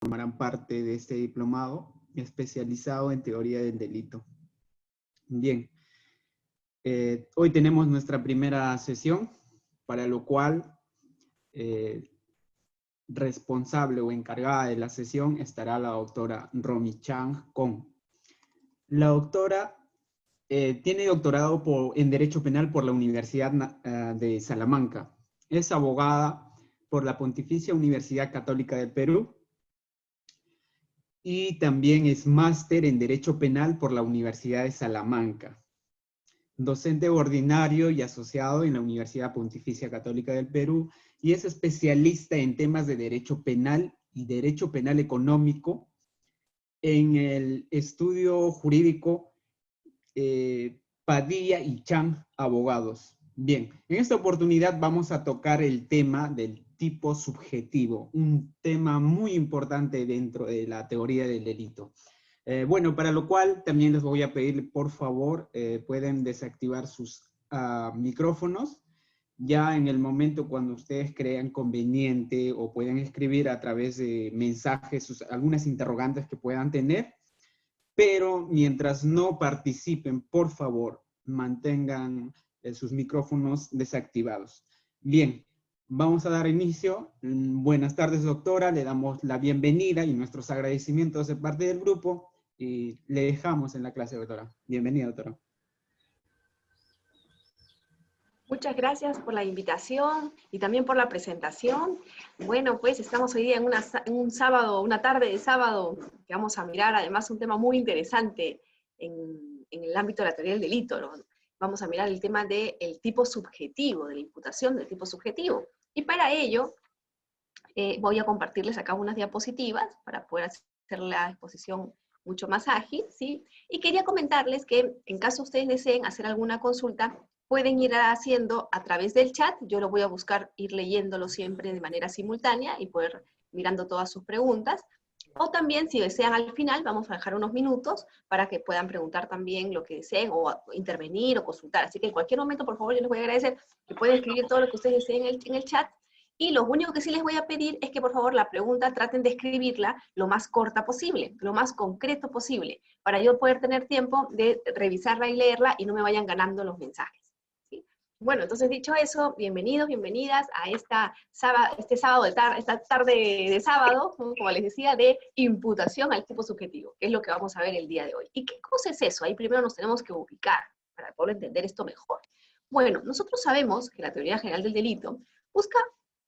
formarán parte de este diplomado especializado en teoría del delito. Bien, hoy tenemos nuestra primera sesión, para lo cual responsable o encargada de la sesión estará la doctora Romy Chang Kong. La doctora tiene doctorado en Derecho Penal por la Universidad de Salamanca. Es abogada por la Pontificia Universidad Católica del Perú y también es máster en Derecho Penal por la Universidad de Salamanca. Docente ordinario y asociado en la Universidad Pontificia Católica del Perú y es especialista en temas de Derecho Penal y Derecho Penal Económico en el estudio jurídico Padilla y Chang Abogados. Bien, en esta oportunidad vamos a tocar el tema del tipo subjetivo, un tema muy importante dentro de la teoría del delito. Bueno, para lo cual también les voy a pedir, por favor, pueden desactivar sus micrófonos ya en el momento cuando ustedes crean conveniente o pueden escribir a través de mensajes algunas interrogantes que puedan tener. Pero mientras no participen, por favor, mantengan sus micrófonos desactivados. Bien, vamos a dar inicio. Buenas tardes, doctora. Le damos la bienvenida y nuestros agradecimientos de parte del grupo. Y le dejamos en la clase, doctora. Bienvenida, doctora. Muchas gracias por la invitación y también por la presentación. Bueno, pues estamos hoy día en un sábado, una tarde de sábado, que vamos a mirar además un tema muy interesante en el ámbito de la teoría del delito, ¿no? Vamos a mirar el tema del tipo subjetivo, de la imputación del tipo subjetivo. Y para ello voy a compartirles acá unas diapositivas para poder hacer la exposición mucho más ágil, ¿sí? Y quería comentarles que en caso ustedes deseen hacer alguna consulta, pueden ir haciendo a través del chat. Yo lo voy a buscar ir leyéndolo siempre de manera simultánea y poder mirando todas sus preguntas. O también, si desean al final, vamos a dejar unos minutos para que puedan preguntar también lo que deseen o intervenir o consultar. Así que en cualquier momento, por favor, yo les voy a agradecer que pueden escribir todo lo que ustedes deseen en el chat. Y lo único que sí les voy a pedir es que por favor la pregunta traten de escribirla lo más corta posible, lo más concreto posible, para yo poder tener tiempo de revisarla y leerla y no me vayan ganando los mensajes. ¿Sí? Bueno, entonces dicho eso, bienvenidos, bienvenidas a esta tarde de sábado, como les decía, de imputación al tipo subjetivo, que es lo que vamos a ver el día de hoy. ¿Y qué cosa es eso? Ahí primero nos tenemos que ubicar para poder entender esto mejor. Bueno, nosotros sabemos que la teoría general del delito busca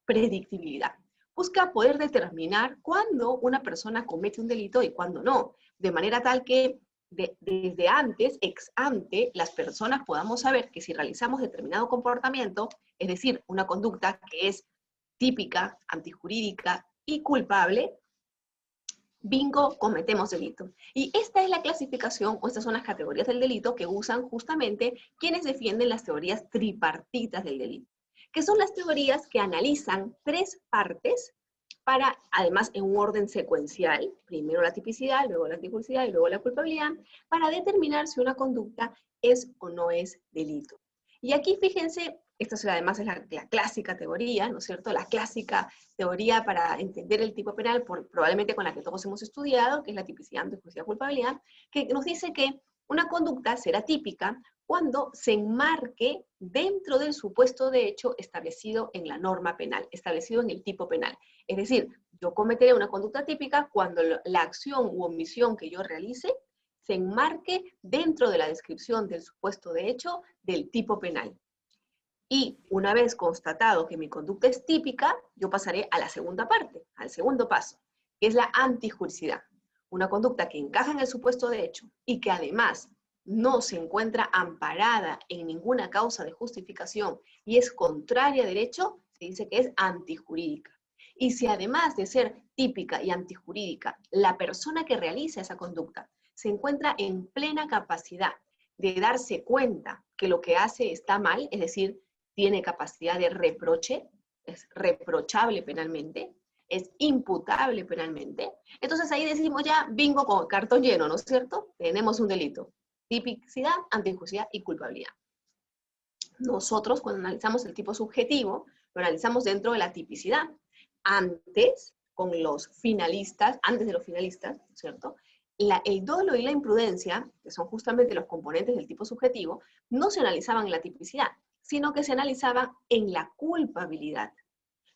predictibilidad. Busca poder determinar cuándo una persona comete un delito y cuándo no, de manera tal que desde antes, ex ante, las personas podamos saber que si realizamos determinado comportamiento, es decir, una conducta que es típica, antijurídica y culpable, bingo, cometemos delito. Y esta es la clasificación, o estas son las categorías del delito que usan justamente quienes defienden las teorías tripartitas del delito, que son las teorías que analizan tres partes para, además, en un orden secuencial, primero la tipicidad, luego la antijuricidad y luego la culpabilidad, para determinar si una conducta es o no es delito. Y aquí fíjense, esta además es la clásica teoría, ¿no es cierto? La clásica teoría para entender el tipo penal, probablemente con la que todos hemos estudiado, que es la tipicidad, antijuricidad, culpabilidad, que nos dice que una conducta será típica cuando se enmarque dentro del supuesto de hecho establecido en la norma penal, establecido en el tipo penal. Es decir, yo cometeré una conducta típica cuando la acción u omisión que yo realice se enmarque dentro de la descripción del supuesto de hecho del tipo penal. Y una vez constatado que mi conducta es típica, yo pasaré a la segunda parte, al segundo paso, que es la antijuricidad. Una conducta que encaja en el supuesto de hecho y que además no se encuentra amparada en ninguna causa de justificación y es contraria a derecho, se dice que es antijurídica. Y si además de ser típica y antijurídica, la persona que realiza esa conducta se encuentra en plena capacidad de darse cuenta que lo que hace está mal, es decir, tiene capacidad de reproche, es reprochable penalmente, es imputable penalmente, entonces ahí decimos ya, bingo con cartón lleno, ¿no es cierto? Tenemos un delito. Tipicidad, antijuricidad y culpabilidad. Nosotros, cuando analizamos el tipo subjetivo, lo analizamos dentro de la tipicidad. Antes con los finalistas, antes de los finalistas, ¿cierto? El dolo y la imprudencia, que son justamente los componentes del tipo subjetivo, no se analizaban en la tipicidad, sino que se analizaban en la culpabilidad,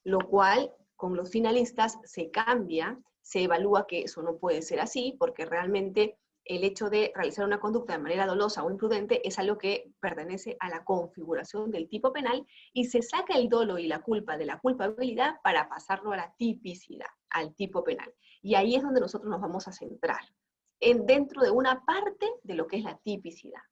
lo cual con los finalistas se cambia, se evalúa que eso no puede ser así, porque realmente el hecho de realizar una conducta de manera dolosa o imprudente es algo que pertenece a la configuración del tipo penal y se saca el dolo y la culpa de la culpabilidad para pasarlo a la tipicidad, al tipo penal. Y ahí es donde nosotros nos vamos a centrar, dentro de una parte de lo que es la tipicidad.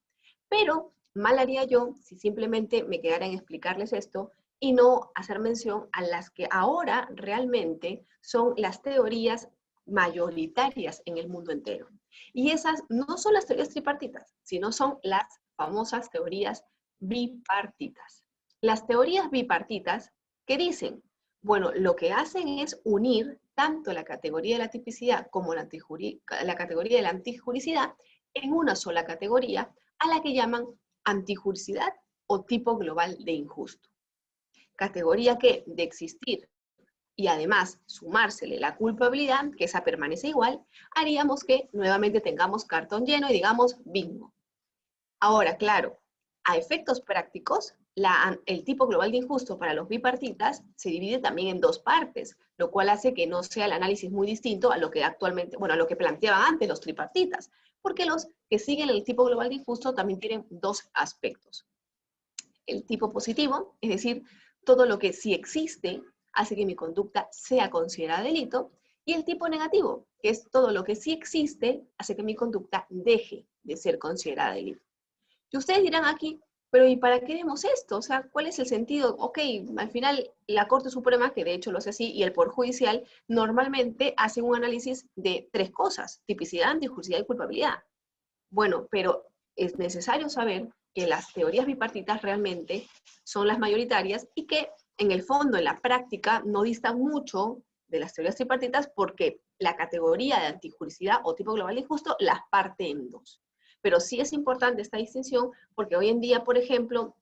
Pero mal haría yo si simplemente me quedara en explicarles esto y no hacer mención a las que ahora realmente son las teorías mayoritarias en el mundo entero. Y esas no son las teorías tripartitas, sino son las famosas teorías bipartitas. Las teorías bipartitas que dicen, bueno, lo que hacen es unir tanto la categoría de la tipicidad como la categoría de la antijuricidad en una sola categoría, a la que llaman antijuricidad o tipo global de injusto. Categoría que, de existir y además sumársele la culpabilidad, que esa permanece igual, haríamos que nuevamente tengamos cartón lleno y digamos bingo. Ahora, claro, a efectos prácticos, el tipo global de injusto para los bipartitas se divide también en dos partes, lo cual hace que no sea el análisis muy distinto a lo que actualmente, bueno, a lo que planteaban antes los tripartitas, porque los que siguen el tipo global de injusto también tienen dos aspectos. El tipo positivo, es decir, todo lo que sí existe hace que mi conducta sea considerada delito, y el tipo negativo, que es todo lo que sí existe hace que mi conducta deje de ser considerada delito. Y ustedes dirán aquí, pero ¿y para qué vemos esto? O sea, ¿cuál es el sentido? Ok, al final la Corte Suprema, que de hecho lo hace así, y el Poder Judicial, normalmente hace un análisis de tres cosas: tipicidad, antijuricidad y culpabilidad. Bueno, pero es necesario saber que las teorías bipartitas realmente son las mayoritarias y que en el fondo, en la práctica, no distan mucho de las teorías tripartitas porque la categoría de antijuricidad o tipo global injusto las parte en dos. Pero sí es importante esta distinción porque hoy en día, por ejemplo,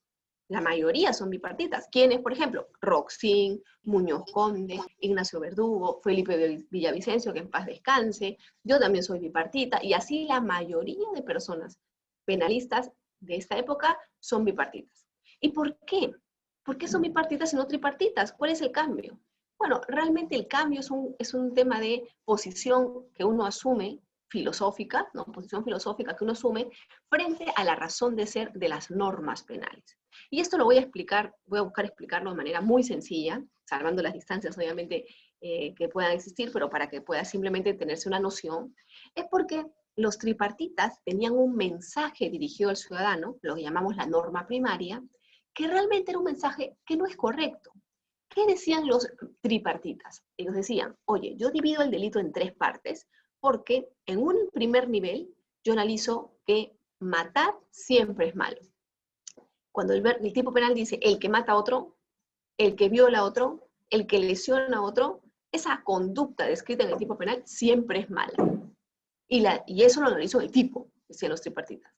la mayoría son bipartitas. ¿Quiénes, por ejemplo? Roxin, Muñoz Conde, Ignacio Verdugo, Felipe Villavicencio, que en paz descanse, yo también soy bipartita, y así la mayoría de personas penalistas de esta época son bipartitas. ¿Y por qué? ¿Por qué son bipartitas y no tripartitas? ¿Cuál es el cambio? Bueno, realmente el cambio es un tema de posición que uno asume, filosófica, ¿no? Posición filosófica que uno asume frente a la razón de ser de las normas penales. Y esto lo voy a explicar, voy a buscar explicarlo de manera muy sencilla, salvando las distancias obviamente que puedan existir, pero para que pueda simplemente tenerse una noción, es porque los tripartitas tenían un mensaje dirigido al ciudadano, lo que llamamos la norma primaria, que realmente era un mensaje que no es correcto. ¿Qué decían los tripartitas? Ellos decían, oye, yo divido el delito en tres partes, porque en un primer nivel yo analizo que matar siempre es malo. Cuando el tipo penal dice el que mata a otro, el que viola a otro, el que lesiona a otro, esa conducta descrita en el tipo penal siempre es mala. Y eso lo analizó el tipo, decían los tripartitas.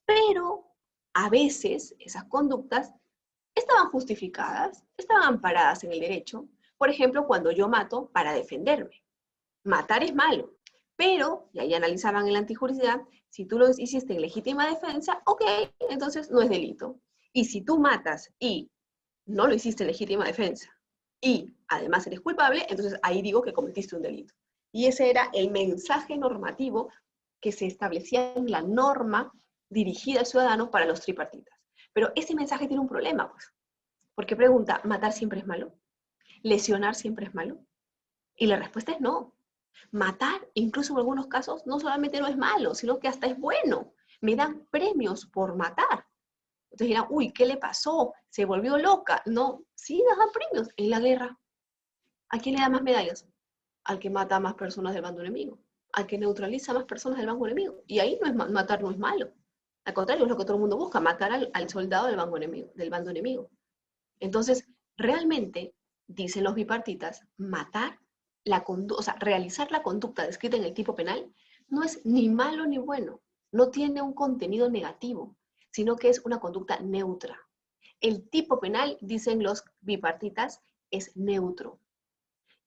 Pero a veces esas conductas estaban justificadas, estaban amparadas en el derecho. Por ejemplo, cuando yo mato para defenderme. Matar es malo, pero, y ahí analizaban en la antijuricidad, si tú lo hiciste en legítima defensa, ok, entonces no es delito. Y si tú matas y no lo hiciste en legítima defensa y además eres culpable, entonces ahí digo que cometiste un delito. Y ese era el mensaje normativo que se establecía en la norma dirigida al ciudadano para los tripartitas. Pero ese mensaje tiene un problema, pues, porque pregunta, ¿matar siempre es malo? ¿Lesionar siempre es malo? Y la respuesta es no. Matar, incluso en algunos casos, no solamente no es malo, sino que hasta es bueno. Me dan premios por matar. Entonces dirán, uy, ¿qué le pasó? ¿Se volvió loca? No, sí nos dan premios en la guerra. ¿A quién le dan más medallas? Al que mata a más personas del bando enemigo, al que neutraliza a más personas del bando enemigo. Y ahí no es matar no es malo. Al contrario, es lo que todo el mundo busca, matar al soldado del bando enemigo. Entonces, realmente, dicen los bipartitas, matar, o sea, realizar la conducta descrita en el tipo penal no es ni malo ni bueno, no tiene un contenido negativo, sino que es una conducta neutra. El tipo penal, dicen los bipartitas, es neutro.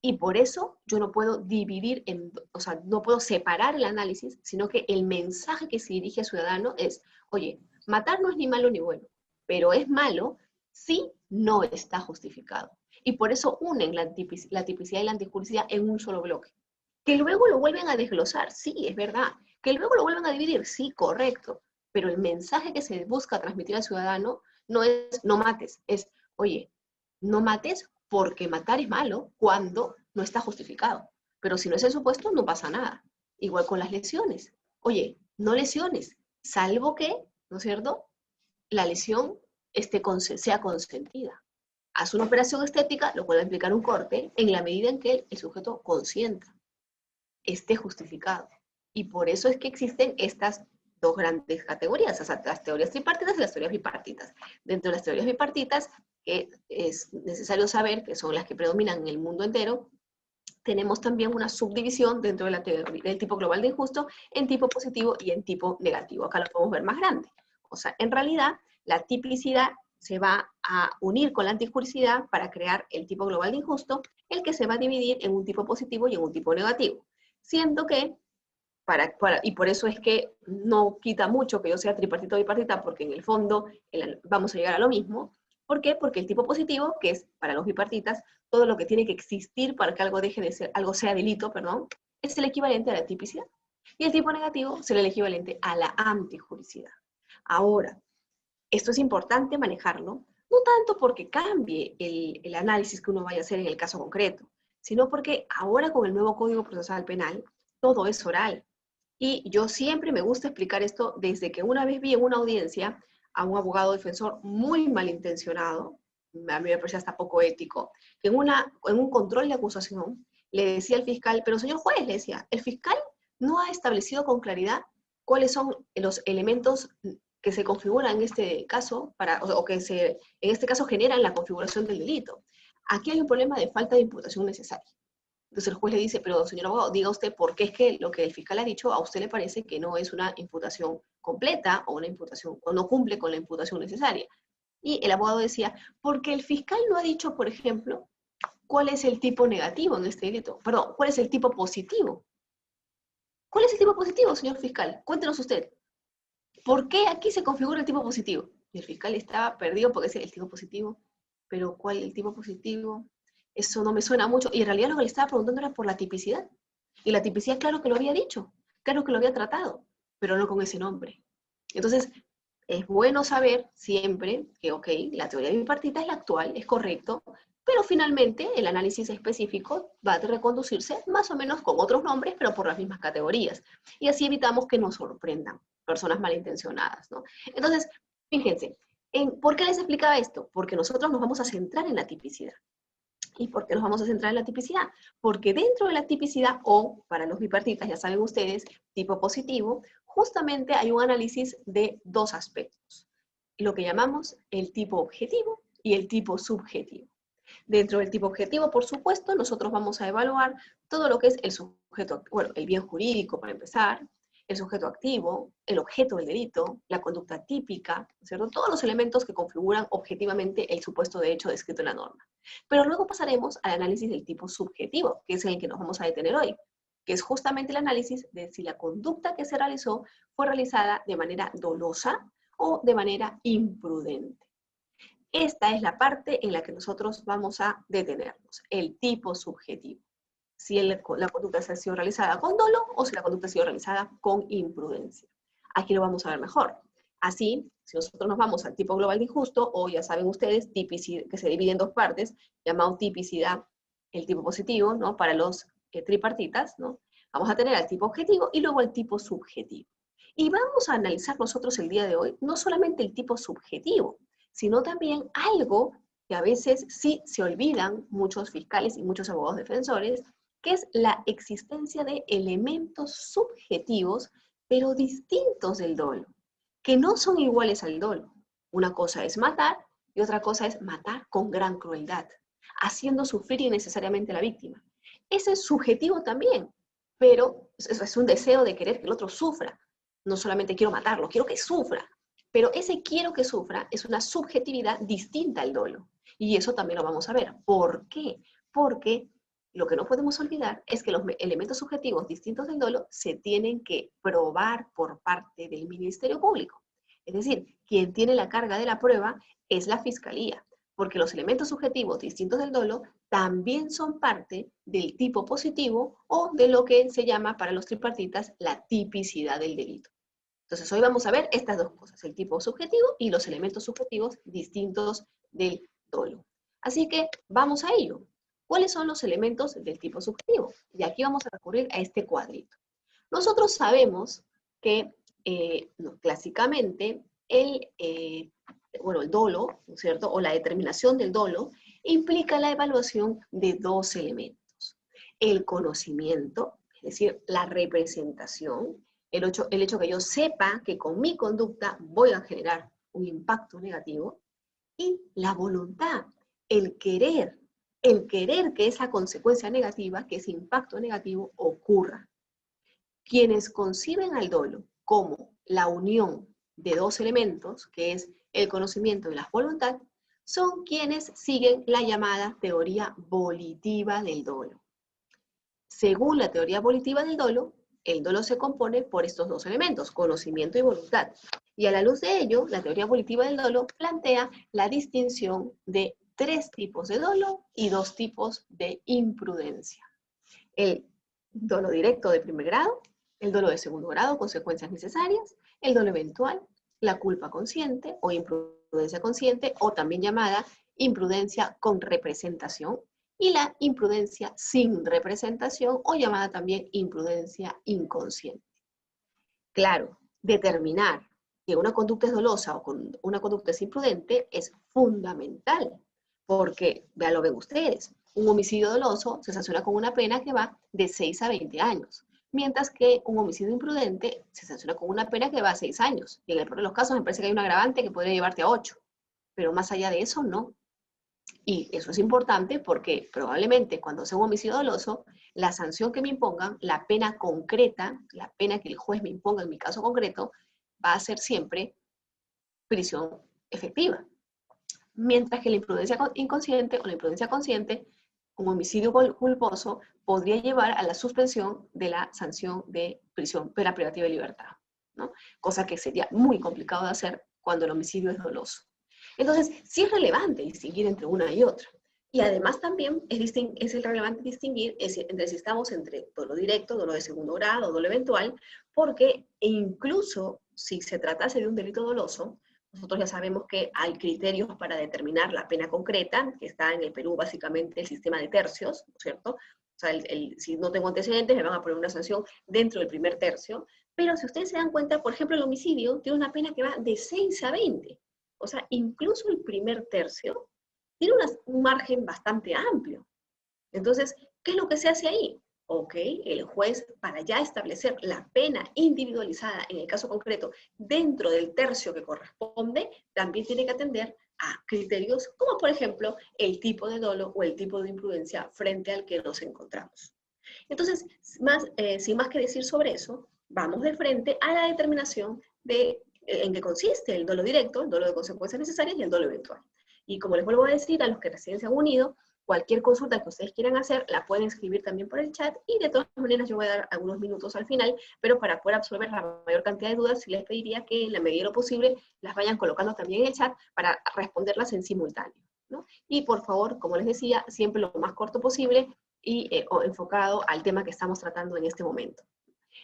Y por eso yo no puedo dividir, o sea, no puedo separar el análisis, sino que el mensaje que se dirige al ciudadano es, oye, matar no es ni malo ni bueno, pero es malo si no está justificado. Y por eso unen la tipicidad y la antijuricidad en un solo bloque. Que luego lo vuelven a desglosar, sí, es verdad. Que luego lo vuelven a dividir, sí, correcto. Pero el mensaje que se busca transmitir al ciudadano no es no mates, es, oye, no mates porque matar es malo cuando no está justificado. Pero si no es el supuesto, no pasa nada. Igual con las lesiones. Oye, no lesiones, salvo que, ¿no es cierto?, la lesión sea consentida. Haz una operación estética, lo cual va a implicar un corte, en la medida en que el sujeto consienta, esté justificado. Y por eso es que existen estas dos grandes categorías, o sea, las teorías tripartitas y las teorías bipartitas. Dentro de las teorías bipartitas, que es necesario saber que son las que predominan en el mundo entero, tenemos también una subdivisión dentro de la teoría del tipo global de injusto en tipo positivo y en tipo negativo. Acá lo podemos ver más grande. O sea, en realidad, la tipicidad se va a unir con la antijuricidad para crear el tipo global de injusto, el que se va a dividir en un tipo positivo y en un tipo negativo. Siendo que, y por eso es que no quita mucho que yo sea tripartita o bipartita, porque en el fondo vamos a llegar a lo mismo. ¿Por qué? Porque el tipo positivo, que es para los bipartitas, todo lo que tiene que existir para que algo deje de ser, algo sea delito, perdón, es el equivalente a la tipicidad. Y el tipo negativo será el equivalente a la antijuricidad. Ahora, esto es importante manejarlo, no tanto porque cambie el análisis que uno vaya a hacer en el caso concreto, sino porque ahora con el nuevo Código Procesal Penal, todo es oral. Y yo siempre me gusta explicar esto desde que una vez vi en una audiencia a un abogado defensor muy malintencionado, a mí me parece hasta poco ético, que en un control de acusación le decía al fiscal, pero señor juez, le decía, el fiscal no ha establecido con claridad cuáles son los elementos que se configuran en este caso, o que en este caso generan la configuración del delito. Aquí hay un problema de falta de imputación necesaria. Entonces el juez le dice, pero señor abogado, diga usted por qué es que lo que el fiscal ha dicho a usted le parece que no es una imputación completa o una imputación, o no cumple con la imputación necesaria. Y el abogado decía, porque el fiscal no ha dicho, por ejemplo, cuál es el tipo negativo en este delito. Perdón, cuál es el tipo positivo. ¿Cuál es el tipo positivo, señor fiscal? Cuéntenos usted. ¿Por qué aquí se configura el tipo positivo? Y el fiscal estaba perdido porque es el tipo positivo. Pero ¿cuál es el tipo positivo? Eso no me suena mucho. Y en realidad lo que le estaba preguntando era por la tipicidad. Y la tipicidad, claro que lo había dicho, claro que lo había tratado, pero no con ese nombre. Entonces, es bueno saber siempre que, ok, la teoría bipartita es la actual, es correcto, pero finalmente el análisis específico va a reconducirse más o menos con otros nombres, pero por las mismas categorías. Y así evitamos que nos sorprendan personas malintencionadas, ¿no? Entonces, fíjense, ¿por qué les explicaba esto? Porque nosotros nos vamos a centrar en la tipicidad. ¿Y por qué nos vamos a centrar en la tipicidad? Porque dentro de la tipicidad, o para los bipartitas, ya saben ustedes, tipo positivo, justamente hay un análisis de dos aspectos. Lo que llamamos el tipo objetivo y el tipo subjetivo. Dentro del tipo objetivo, por supuesto, nosotros vamos a evaluar todo lo que es el sujeto, bueno, el bien jurídico para empezar, el sujeto activo, el objeto del delito, la conducta típica, ¿cierto? Todos los elementos que configuran objetivamente el supuesto de hecho descrito en la norma. Pero luego pasaremos al análisis del tipo subjetivo, que es en el que nos vamos a detener hoy, que es justamente el análisis de si la conducta que se realizó fue realizada de manera dolosa o de manera imprudente. Esta es la parte en la que nosotros vamos a detenernos, el tipo subjetivo. Si la conducta ha sido realizada con dolo o si la conducta ha sido realizada con imprudencia. Aquí lo vamos a ver mejor. Así, si nosotros nos vamos al tipo global de injusto, o ya saben ustedes, tipicidad, que se divide en dos partes, llamado tipicidad, el tipo positivo, ¿no? Para los tripartitas, ¿no? Vamos a tener al tipo objetivo y luego el tipo subjetivo. Y vamos a analizar nosotros el día de hoy no solamente el tipo subjetivo, sino también algo que a veces sí se olvidan muchos fiscales y muchos abogados defensores, que es la existencia de elementos subjetivos, pero distintos del dolo, que no son iguales al dolo. Una cosa es matar y otra cosa es matar con gran crueldad, haciendo sufrir innecesariamente a la víctima. Ese es subjetivo también, pero es un deseo de querer que el otro sufra. No solamente quiero matarlo, quiero que sufra. Pero ese quiero que sufra es una subjetividad distinta al dolo. Y eso también lo vamos a ver. ¿Por qué? Porque lo que no podemos olvidar es que los elementos subjetivos distintos del dolo se tienen que probar por parte del Ministerio Público. Es decir, quien tiene la carga de la prueba es la Fiscalía, porque los elementos subjetivos distintos del dolo también son parte del tipo positivo o de lo que se llama para los tripartitas la tipicidad del delito. Entonces, hoy vamos a ver estas dos cosas, el tipo subjetivo y los elementos subjetivos distintos del dolo. Así que vamos a ello. ¿Cuáles son los elementos del tipo subjetivo? Y aquí vamos a recurrir a este cuadrito. Nosotros sabemos que clásicamente el dolo, ¿no es cierto? O la determinación del dolo implica la evaluación de dos elementos. El conocimiento, es decir, la representación, el hecho que yo sepa que con mi conducta voy a generar un impacto negativo, y la voluntad, el querer que esa consecuencia negativa, que ese impacto negativo ocurra. Quienes conciben al dolo como la unión de dos elementos, que es el conocimiento y la voluntad, son quienes siguen la llamada teoría volitiva del dolo. Según la teoría volitiva del dolo, el dolo se compone por estos dos elementos, conocimiento y voluntad. Y a la luz de ello, la teoría volitiva del dolo plantea la distinción de 3 tipos de dolo y 2 tipos de imprudencia. El dolo directo de primer grado, el dolo de segundo grado, consecuencias necesarias, el dolo eventual, la culpa consciente o imprudencia consciente, o también llamada imprudencia con representación, y la imprudencia sin representación, o llamada también imprudencia inconsciente. Claro, determinar que una conducta es dolosa o una conducta es imprudente es fundamental, porque, ya lo ven ustedes, un homicidio doloso se sanciona con una pena que va de 6 a 20 años, mientras que un homicidio imprudente se sanciona con una pena que va a 6 años, y en el peor de los casos me parece que hay un agravante que podría llevarte a 8, pero más allá de eso, no. Y eso es importante porque probablemente cuando sea un homicidio doloso, la sanción que me impongan, la pena concreta, la pena que el juez me imponga en mi caso concreto, va a ser siempre prisión efectiva. Mientras que la imprudencia inconsciente o la imprudencia consciente, un homicidio culposo, podría llevar a la suspensión de la sanción de prisión, pena privativa de libertad, ¿no? Cosa que sería muy complicado de hacer cuando el homicidio es doloso. Entonces, sí es relevante distinguir entre una y otra. Y además también es relevante distinguir entre si estamos entre dolo directo, dolo de segundo grado, dolo eventual, porque incluso si se tratase de un delito doloso, nosotros ya sabemos que hay criterios para determinar la pena concreta, que está en el Perú básicamente el sistema de tercios, ¿no es cierto? O sea, si no tengo antecedentes, me van a poner una sanción dentro del primer tercio, pero si ustedes se dan cuenta, por ejemplo, el homicidio tiene una pena que va de 6 a 20. O sea, incluso el primer tercio tiene un margen bastante amplio. Entonces, ¿qué es lo que se hace ahí? Ok, el juez, para ya establecer la pena individualizada en el caso concreto dentro del tercio que corresponde, también tiene que atender a criterios como, por ejemplo, el tipo de dolo o el tipo de imprudencia frente al que nos encontramos. Entonces, sin más que decir sobre eso, vamos de frente a la determinación de en qué consiste el dolo directo, el dolo de consecuencias necesarias y el dolo eventual. Y como les vuelvo a decir a los que recién se han unido, cualquier consulta que ustedes quieran hacer, la pueden escribir también por el chat, y de todas maneras yo voy a dar algunos minutos al final, pero para poder absorber la mayor cantidad de dudas, sí les pediría que en la medida de lo posible las vayan colocando también en el chat para responderlas en simultáneo, ¿no? Y por favor, como les decía, siempre lo más corto posible y enfocado al tema que estamos tratando en este momento.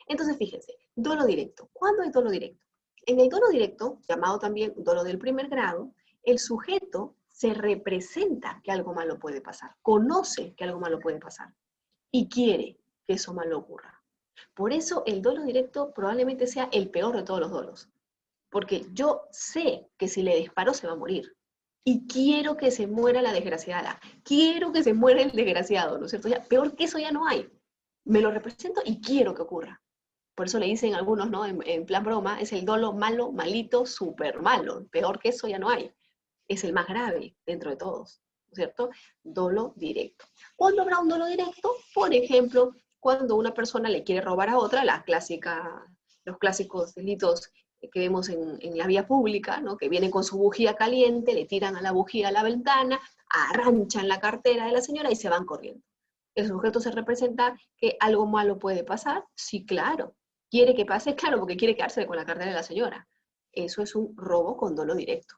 Entonces, fíjense, dolo directo. ¿Cuándo hay dolo directo? En el dolo directo, llamado también dolo del primer grado, el sujeto se representa que algo malo puede pasar, conoce que algo malo puede pasar y quiere que eso malo ocurra. Por eso el dolo directo probablemente sea el peor de todos los dolos, porque yo sé que si le disparo se va a morir y quiero que se muera la desgraciada, quiero que se muera el desgraciado, ¿no es cierto? Ya, peor que eso ya no hay. Me lo represento y quiero que ocurra. Por eso le dicen algunos, ¿no? En plan broma, es el dolo malo, malito, súper malo. Peor que eso ya no hay. Es el más grave dentro de todos, ¿no es cierto? Dolo directo. ¿Cuándo habrá un dolo directo? Por ejemplo, cuando una persona le quiere robar a otra, los clásicos delitos que vemos en la vía pública, ¿no? Que vienen con su bujía caliente, le tiran a la bujía a la ventana, arranchan la cartera de la señora y se van corriendo. El sujeto se representa que algo malo puede pasar. Sí, claro. ¿Quiere que pase? Claro, porque quiere quedarse con la cartera de la señora. Eso es un robo con dolo directo.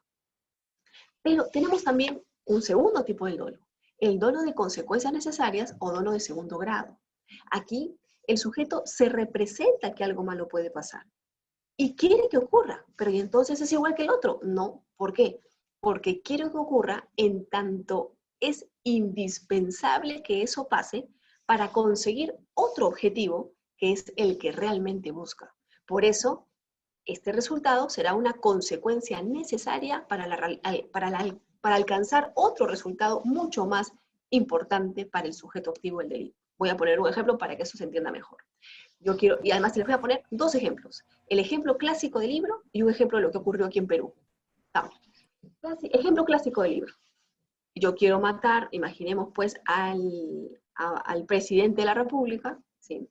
Pero tenemos también un segundo tipo de dolo, el dolo de consecuencias necesarias o dolo de segundo grado. Aquí el sujeto se representa que algo malo puede pasar y quiere que ocurra, pero ¿y entonces es igual que el otro? No, ¿por qué? Porque quiere que ocurra en tanto es indispensable que eso pase para conseguir otro objetivo que es el que realmente busca. Por eso, este resultado será una consecuencia necesaria para alcanzar otro resultado mucho más importante para el sujeto activo del delito. Voy a poner un ejemplo para que eso se entienda mejor. Yo quiero, y además les voy a poner dos ejemplos. El ejemplo clásico del libro y un ejemplo de lo que ocurrió aquí en Perú. Vamos. Ejemplo clásico del libro. Yo quiero matar, imaginemos pues, al presidente de la República, ¿sí?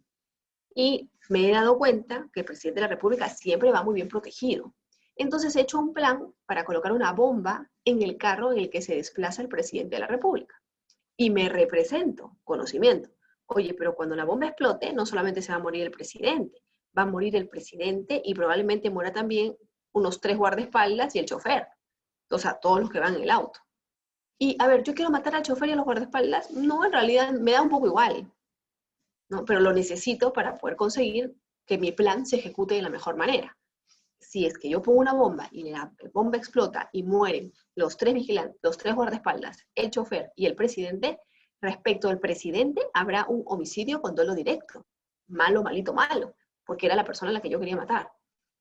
Y me he dado cuenta que el presidente de la República siempre va muy bien protegido. Entonces he hecho un plan para colocar una bomba en el carro en el que se desplaza el presidente de la República. Y me represento, conocimiento. Oye, pero cuando la bomba explote, no solamente se va a morir el presidente, va a morir el presidente y probablemente muera también unos 3 guardaespaldas y el chofer. O sea, todos los que van en el auto. Y, a ver, yo quiero matar al chofer y a los guardaespaldas. No, en realidad me da un poco igual, ¿no? Pero lo necesito para poder conseguir que mi plan se ejecute de la mejor manera. Si es que yo pongo una bomba y la bomba explota y mueren los 3 vigilantes, los 3 guardaespaldas, el chofer y el presidente, respecto al presidente habrá un homicidio con dolo directo. Malo, malito, malo, porque era la persona a la que yo quería matar.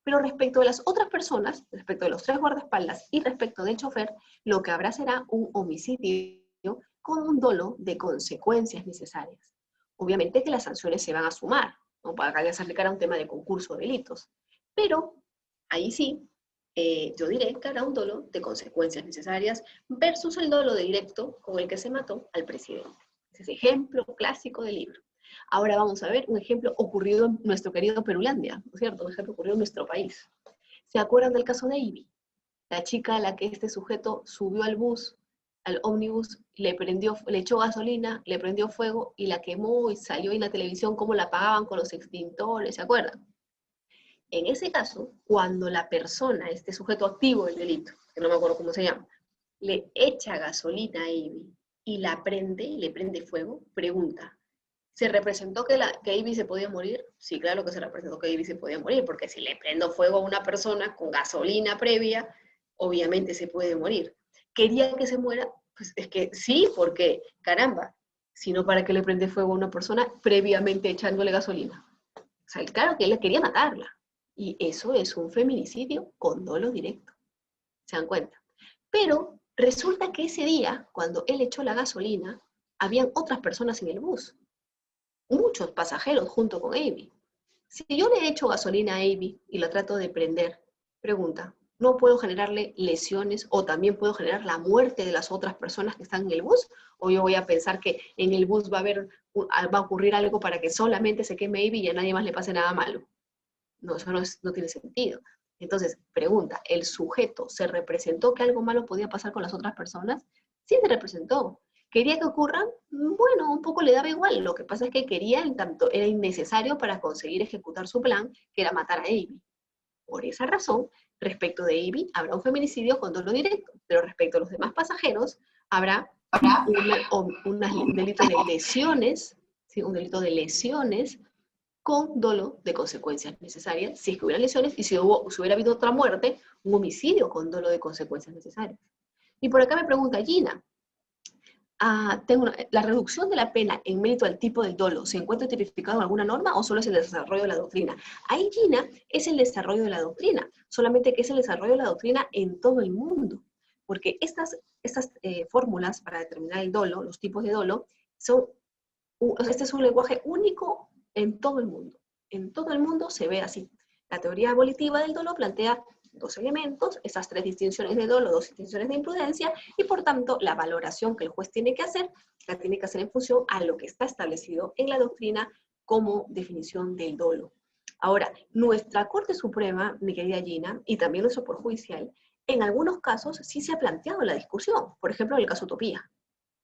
Pero respecto de las otras personas, respecto de los 3 guardaespaldas y respecto del chofer, lo que habrá será un homicidio con un dolo de consecuencias necesarias. Obviamente que las sanciones se van a sumar, ¿no? Para que se aplicara un tema de concurso de delitos. Pero ahí sí, yo diré que habrá un dolo de consecuencias necesarias versus el dolo de directo con el que se mató al presidente. Ese es ejemplo clásico del libro. Ahora vamos a ver un ejemplo ocurrido en nuestro querido Perulandia, ¿no es cierto? Un ejemplo ocurrido en nuestro país. ¿Se acuerdan del caso de Ivy? La chica a la que este sujeto subió al bus, al ómnibus, le echó gasolina, le prendió fuego y la quemó y salió en la televisión cómo la apagaban con los extintores, ¿se acuerdan? En ese caso, cuando la persona, este sujeto activo del delito, que no me acuerdo cómo se llama, le echa gasolina a Ivy y la prende, le prende fuego, pregunta, ¿se representó que Ivy se podía morir? Sí, claro que se representó que Ivy se podía morir, porque si le prendo fuego a una persona con gasolina previa, obviamente se puede morir. ¿Quería que se muera? Pues es que sí, porque, caramba, si no, ¿para qué le prende fuego a una persona previamente echándole gasolina? O sea, claro que él quería matarla. Y eso es un feminicidio con dolo directo. ¿Se dan cuenta? Pero resulta que ese día, cuando él echó la gasolina, habían otras personas en el bus. Muchos pasajeros junto con Ivy. Si yo le echo gasolina a Ivy y la trato de prender, pregunta, ¿no puedo generarle lesiones o también puedo generar la muerte de las otras personas que están en el bus? ¿O yo voy a pensar que en el bus va a ocurrir algo para que solamente se queme Ivy y a nadie más le pase nada malo? No, eso no tiene sentido. Entonces, pregunta, ¿el sujeto se representó que algo malo podía pasar con las otras personas? Sí se representó. ¿Quería que ocurran? Bueno, un poco le daba igual. Lo que pasa es que quería, en tanto era innecesario para conseguir ejecutar su plan, que era matar a Ivy. Por esa razón, respecto de Ivy, habrá un feminicidio con dolo directo, pero respecto a los demás pasajeros, habrá un delito de lesiones, ¿sí? Un delito de lesiones con dolo de consecuencias necesarias, si es que hubiera lesiones, y si hubiera habido otra muerte, un homicidio con dolo de consecuencias necesarias. Y por acá me pregunta Gina, ¿la reducción de la pena en mérito al tipo del dolo se encuentra tipificado en alguna norma o solo es el desarrollo de la doctrina? Ahí, Gina, es el desarrollo de la doctrina, solamente que es el desarrollo de la doctrina en todo el mundo, porque estas fórmulas para determinar el dolo, los tipos de dolo, este es un lenguaje único en todo el mundo. En todo el mundo se ve así. La teoría abolitiva del dolo plantea 2 elementos, esas 3 distinciones de dolo, 2 distinciones de imprudencia, y por tanto la valoración que el juez tiene que hacer, la tiene que hacer en función a lo que está establecido en la doctrina como definición del dolo. Ahora, nuestra Corte Suprema, mi querida Gina, y también nuestro Poder Judicial, en algunos casos sí se ha planteado la discusión, por ejemplo en el caso Utopía.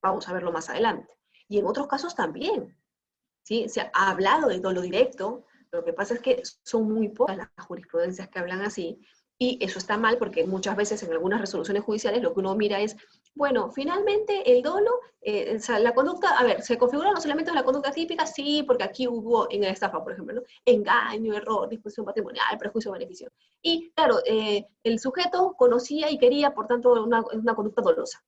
Vamos a verlo más adelante. y en otros casos también, ¿sí? Se ha hablado de dolo directo, lo que pasa es que son muy pocas las jurisprudencias que hablan así, y eso está mal porque muchas veces en algunas resoluciones judiciales lo que uno mira es, bueno, finalmente el dolo, o sea, la conducta, a ver, ¿se configuran los elementos de la conducta típica? Sí, porque aquí hubo en la estafa, por ejemplo, ¿no? Engaño, error, disposición patrimonial, prejuicio, beneficio. Y claro, el sujeto conocía y quería, por tanto, una conducta dolosa.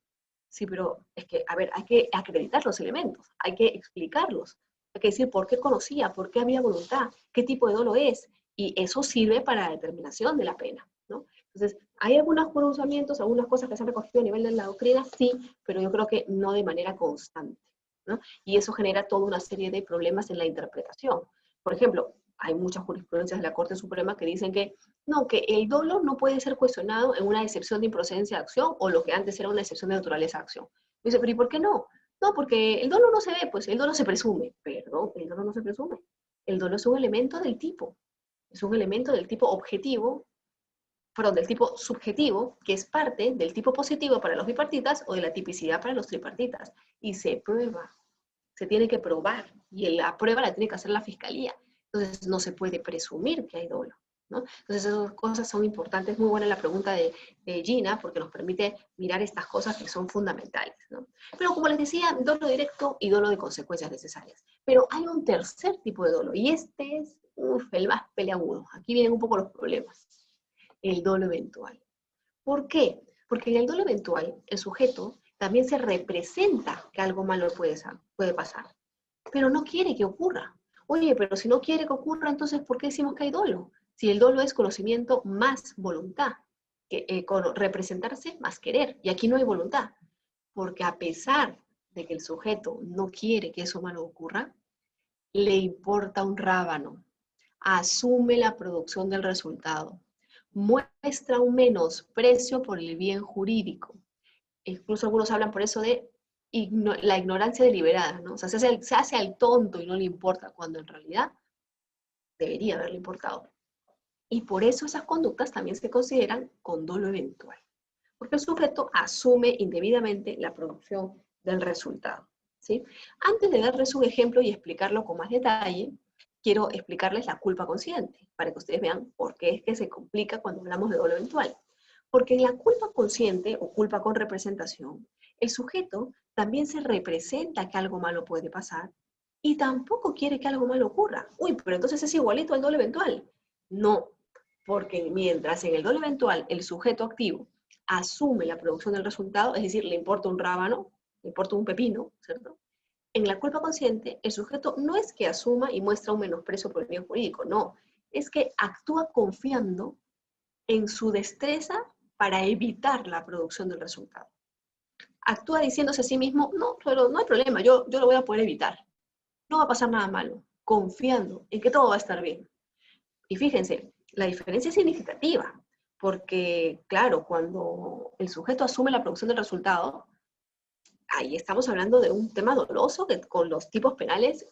Sí, pero es que, a ver, hay que acreditar los elementos, hay que explicarlos, hay que decir por qué conocía, por qué había voluntad, qué tipo de dolo es, y eso sirve para la determinación de la pena, ¿no? Entonces, hay algunos pronunciamientos, algunas cosas que se han recogido a nivel de la doctrina, sí, pero yo creo que no de manera constante, ¿no? Y eso genera toda una serie de problemas en la interpretación. Por ejemplo, hay muchas jurisprudencias de la Corte Suprema que dicen que no, que el dolo no puede ser cuestionado en una excepción de improcedencia de acción o lo que antes era una excepción de naturaleza de acción. Dice, pero ¿y por qué no? No, porque el dolo no se ve, pues el dolo se presume. Perdón, el dolo no se presume. El dolo es un elemento del tipo. Es un elemento del tipo objetivo, perdón, del tipo subjetivo, que es parte del tipo positivo para los bipartitas o de la tipicidad para los tripartitas. Y se prueba, se tiene que probar. Y la prueba la tiene que hacer la fiscalía. Entonces no se puede presumir que hay dolo, ¿no? Entonces esas cosas son importantes. Muy buena la pregunta de Gina, porque nos permite mirar estas cosas que son fundamentales, ¿no? Pero como les decía, dolo directo y dolo de consecuencias necesarias. Pero hay un tercer tipo de dolo, y este es el más peleagudo. Aquí vienen un poco los problemas. El dolo eventual. ¿Por qué? Porque en el dolo eventual, el sujeto también se representa que algo malo puede pasar, pero no quiere que ocurra. Oye, pero si no quiere que ocurra, entonces, ¿por qué decimos que hay dolo? Si el dolo es conocimiento más voluntad, que representarse más querer, y aquí no hay voluntad, porque a pesar de que el sujeto no quiere que eso malo ocurra, le importa un rábano, asume la producción del resultado, muestra un menosprecio por el bien jurídico. Incluso algunos hablan por eso de la ignorancia deliberada, ¿no? O sea, se hace al tonto y no le importa, cuando en realidad debería haberle importado. Y por eso esas conductas también se consideran con dolo eventual, porque el sujeto asume indebidamente la producción del resultado, ¿sí? Antes de darles un ejemplo y explicarlo con más detalle, quiero explicarles la culpa consciente, para que ustedes vean por qué es que se complica cuando hablamos de dolo eventual. Porque en la culpa consciente o culpa con representación, el sujeto también se representa que algo malo puede pasar y tampoco quiere que algo malo ocurra. Uy, pero entonces es igualito al dolo eventual. No, porque mientras en el dolo eventual el sujeto activo asume la producción del resultado, es decir, le importa un rábano, le importa un pepino, ¿cierto? En la culpa consciente, el sujeto no es que asuma y muestra un menosprecio por el bien jurídico, no, es que actúa confiando en su destreza para evitar la producción del resultado. Actúa diciéndose a sí mismo, no, pero no hay problema, yo lo voy a poder evitar. No va a pasar nada malo, confiando en que todo va a estar bien. Y fíjense, la diferencia es significativa, porque claro, cuando el sujeto asume la producción del resultado, ahí estamos hablando de un tema doloso que, con los tipos penales,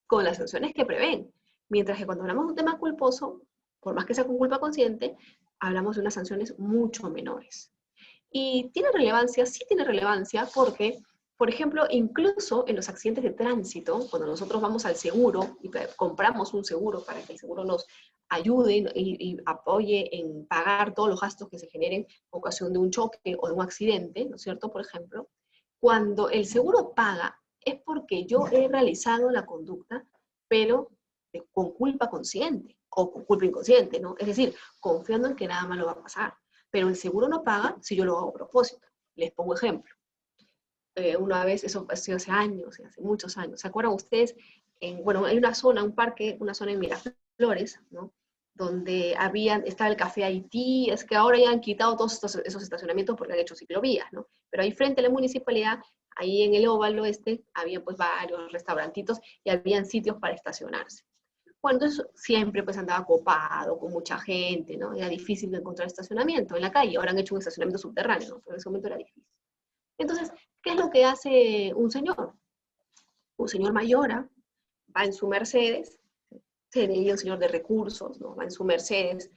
con las sanciones que prevén. Mientras que cuando hablamos de un tema culposo, por más que sea con culpa consciente, hablamos de unas sanciones mucho menores. Y tiene relevancia, sí tiene relevancia, porque, por ejemplo, incluso en los accidentes de tránsito, cuando nosotros vamos al seguro y compramos un seguro para que el seguro nos ayude y apoye en pagar todos los gastos que se generen en ocasión de un choque o de un accidente, ¿no es cierto? Por ejemplo, cuando el seguro paga, es porque yo he realizado la conducta, pero con culpa consciente o con culpa inconsciente, ¿no? Es decir, confiando en que nada malo va a pasar. Pero el seguro no paga si yo lo hago a propósito. Les pongo ejemplo. Una vez, eso ha sido hace años, hace muchos años. ¿Se acuerdan ustedes? Bueno, hay una zona, un parque, una zona en Miraflores, ¿no? Donde estaba el Café Haití, es que ahora ya han quitado todos esos estacionamientos porque han hecho ciclovías, ¿no? Pero ahí frente a la municipalidad, ahí en el óvalo había pues varios restaurantitos y habían sitios para estacionarse. Bueno, entonces siempre pues andaba copado, con mucha gente, ¿no? Era difícil de encontrar estacionamiento en la calle, ahora han hecho un estacionamiento subterráneo, ¿no? Pero en ese momento era difícil. Entonces, ¿qué es lo que hace un señor? Un señor mayor, va en su Mercedes, sería un señor de recursos, ¿no? Va en su Mercedes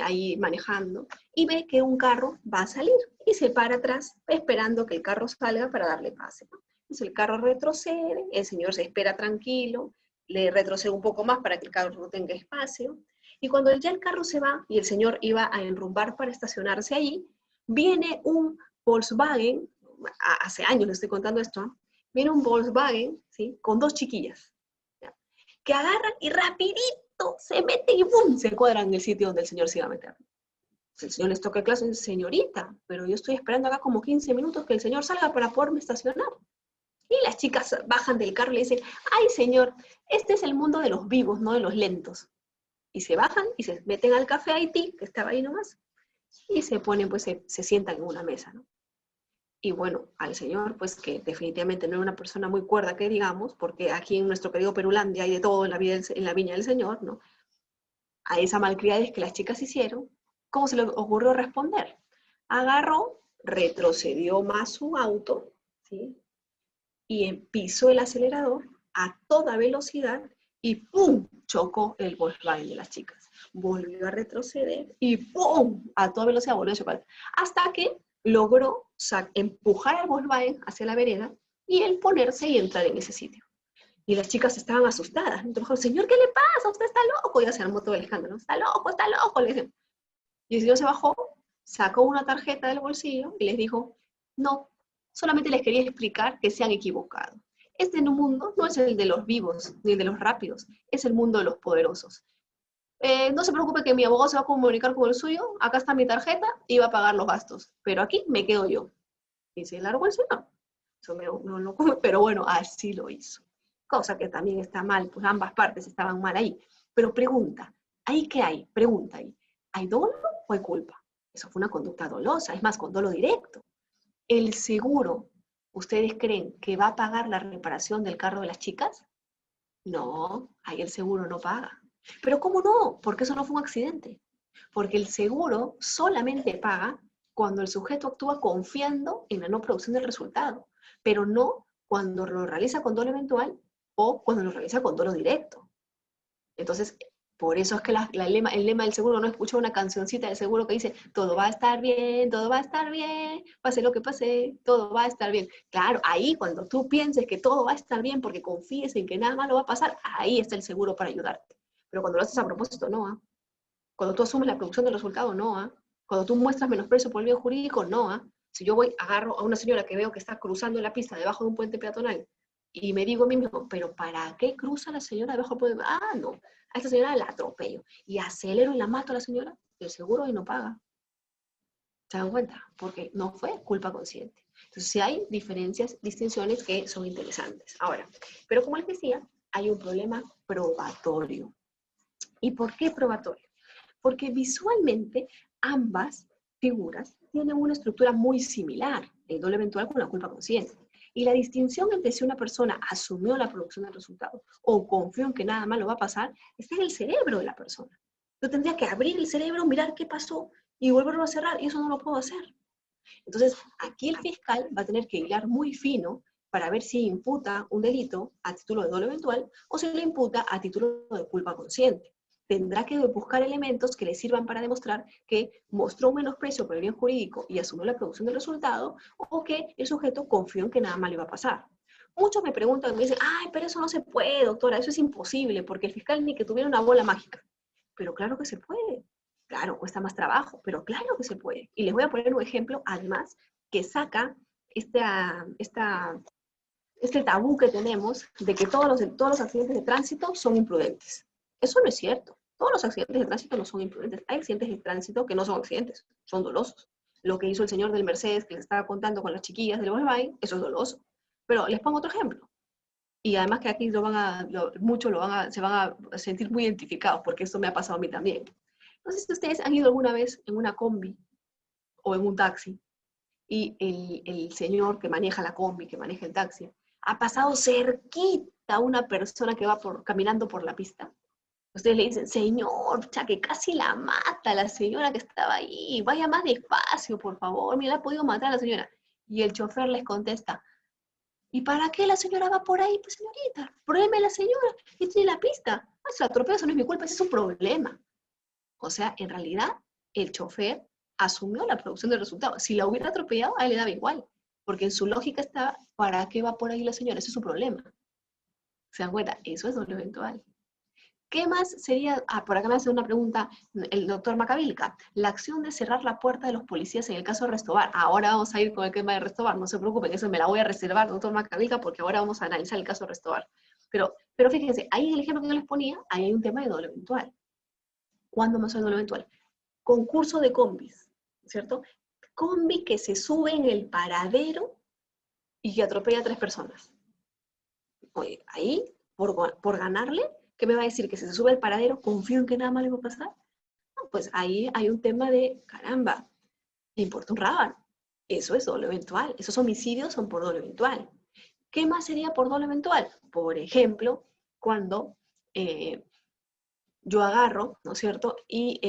ahí manejando, y ve que un carro va a salir, y se para atrás esperando que el carro salga para darle pase, ¿no? Entonces el carro retrocede, el señor se espera tranquilo, le retrocede un poco más para que el carro no tenga espacio, y cuando ya el carro se va y el señor iba a enrumbar para estacionarse ahí, viene un Volkswagen, hace años le estoy contando esto, ¿eh? Viene un Volkswagen, ¿sí? Con dos chiquillas, ¿ya? Que agarran y rapidito se meten y ¡pum! Se cuadran en el sitio donde el señor se iba a meter. El señor les toca clase, señorita, pero yo estoy esperando acá como 15 minutos que el señor salga para poderme estacionar. Y las chicas bajan del carro y le dicen, ay señor, este es el mundo de los vivos, no de los lentos. Y se bajan y se meten al café Haití, que estaba ahí nomás, y se ponen, pues se sientan en una mesa, ¿no? Y bueno, al señor, pues que definitivamente no era una persona muy cuerda, que digamos, porque aquí en nuestro querido Perulandia hay de todo en la viña del señor, ¿no? A esa malcriadez que las chicas hicieron, ¿cómo se le ocurrió responder? Agarró, retrocedió más su auto, ¿sí? Y pisó el acelerador a toda velocidad y ¡pum! Chocó el Volkswagen de las chicas. Volvió a retroceder y ¡pum! A toda velocidad volvió a chocar. Hasta que logró empujar al Volkswagen hacia la vereda y él ponerse y entrar en ese sitio. Y las chicas estaban asustadas. Entonces dijo, señor, ¿qué le pasa? Usted está loco. Ya se armó todo el escándalo. Está loco, le dicen. Y el señor se bajó, sacó una tarjeta del bolsillo y les dijo, no, solamente les quería explicar que se han equivocado. Este mundo no es el de los vivos ni el de los rápidos, es el mundo de los poderosos. No se preocupe que mi abogado se va a comunicar con el suyo, acá está mi tarjeta y va a pagar los gastos, pero aquí me quedo yo. Y se largó el señor. Eso pero bueno, así lo hizo. Cosa que también está mal, pues ambas partes estaban mal ahí. Pero pregunta, ¿ahí qué hay? Pregunta ahí. ¿Hay dolo o hay culpa? Eso fue una conducta dolosa, es más, con dolo directo. ¿El seguro, ustedes creen que va a pagar la reparación del carro de las chicas? No, ahí el seguro no paga. ¿Pero cómo no? Porque eso no fue un accidente. Porque el seguro solamente paga cuando el sujeto actúa confiando en la no producción del resultado, pero no cuando lo realiza con dolo eventual o cuando lo realiza con dolo directo. Entonces, por eso es que el lema del seguro, no escucho una cancioncita del seguro que dice, todo va a estar bien, todo va a estar bien, pase lo que pase, todo va a estar bien. Claro, ahí cuando tú pienses que todo va a estar bien porque confíes en que nada malo va a pasar, ahí está el seguro para ayudarte. Pero cuando lo haces a propósito, no. ¿Ah? Cuando tú asumes la producción del resultado, no. ¿Ah? Cuando tú muestras menosprecio por el bien jurídico, no. ¿Ah? Si yo agarro a una señora que veo que está cruzando la pista debajo de un puente peatonal y me digo a mí mismo, ¿pero para qué cruza la señora debajo del puente? Ah, no, a esta señora la atropello y acelero y la mato a la señora, el seguro ahí no paga. ¿Se dan cuenta? Porque no fue culpa consciente. Entonces, sí hay distinciones que son interesantes. Ahora, pero como les decía, hay un problema probatorio. ¿Y por qué probatorio? Porque visualmente ambas figuras tienen una estructura muy similar, el dolo eventual con la culpa consciente. Y la distinción entre si una persona asumió la producción del resultado o confió en que nada malo va a pasar, está en el cerebro de la persona. Yo tendría que abrir el cerebro, mirar qué pasó y volverlo a cerrar, y eso no lo puedo hacer. Entonces, aquí el fiscal va a tener que hilar muy fino para ver si imputa un delito a título de dolo eventual o si le imputa a título de culpa consciente. Tendrá que buscar elementos que le sirvan para demostrar que mostró un menosprecio por el bien jurídico y asumió la producción del resultado, o que el sujeto confió en que nada mal iba a pasar. Muchos me preguntan, me dicen, ay, pero eso no se puede, doctora, eso es imposible, porque el fiscal ni que tuviera una bola mágica. Pero claro que se puede. Claro, cuesta más trabajo, pero claro que se puede. Y les voy a poner un ejemplo, además, que saca este tabú que tenemos de que todos los accidentes de tránsito son imprudentes. Eso no es cierto. Todos los accidentes de tránsito no son imprudentes. Hay accidentes de tránsito que no son accidentes, son dolosos. Lo que hizo el señor del Mercedes, que les estaba contando con las chiquillas del Volkswagen, eso es doloso. Pero les pongo otro ejemplo. Y además que aquí muchos se van a sentir muy identificados, porque esto me ha pasado a mí también. No sé si ustedes han ido alguna vez en una combi o en un taxi, y el señor que maneja la combi, que maneja el taxi, ha pasado cerquita a una persona que va caminando por la pista. Ustedes le dicen, señor, que casi la mata la señora que estaba ahí, vaya más despacio, por favor, mira, ha podido matar a la señora. Y el chofer les contesta, ¿y para qué la señora va por ahí? Pues señorita, pruébeme la señora, y tiene la pista. Ah, se la atropella, eso no es mi culpa, ese es un problema. O sea, en realidad, el chofer asumió la producción del resultado. Si la hubiera atropellado, a él le daba igual. porque en su lógica está, ¿para qué va por ahí la señora? Ese es su problema. ¿Se dan cuenta? Eso es doble eventual. ¿Qué más sería? Por acá me hace una pregunta el doctor Macavilca. La acción de cerrar la puerta de los policías en el caso de Restobar. Ahora vamos a ir con el tema de Restobar, no se preocupen, eso me la voy a reservar, doctor Macavilca, porque ahora vamos a analizar el caso de Restobar. Pero fíjense, ahí en el ejemplo que yo les ponía, ahí hay un tema de doble eventual. ¿Cuándo más hay doble eventual? Concurso de combis, ¿cierto? Combi que se sube en el paradero y que atropella a 3 personas. Oye, ahí, por ganarle, ¿qué me va a decir? Que si se sube al paradero, confío en que nada más le va a pasar. No, pues ahí hay un tema de, caramba, le importa un rábano. Eso es doble eventual. Esos homicidios son por doble eventual. ¿Qué más sería por doble eventual? Por ejemplo, cuando yo agarro, ¿no es cierto? Y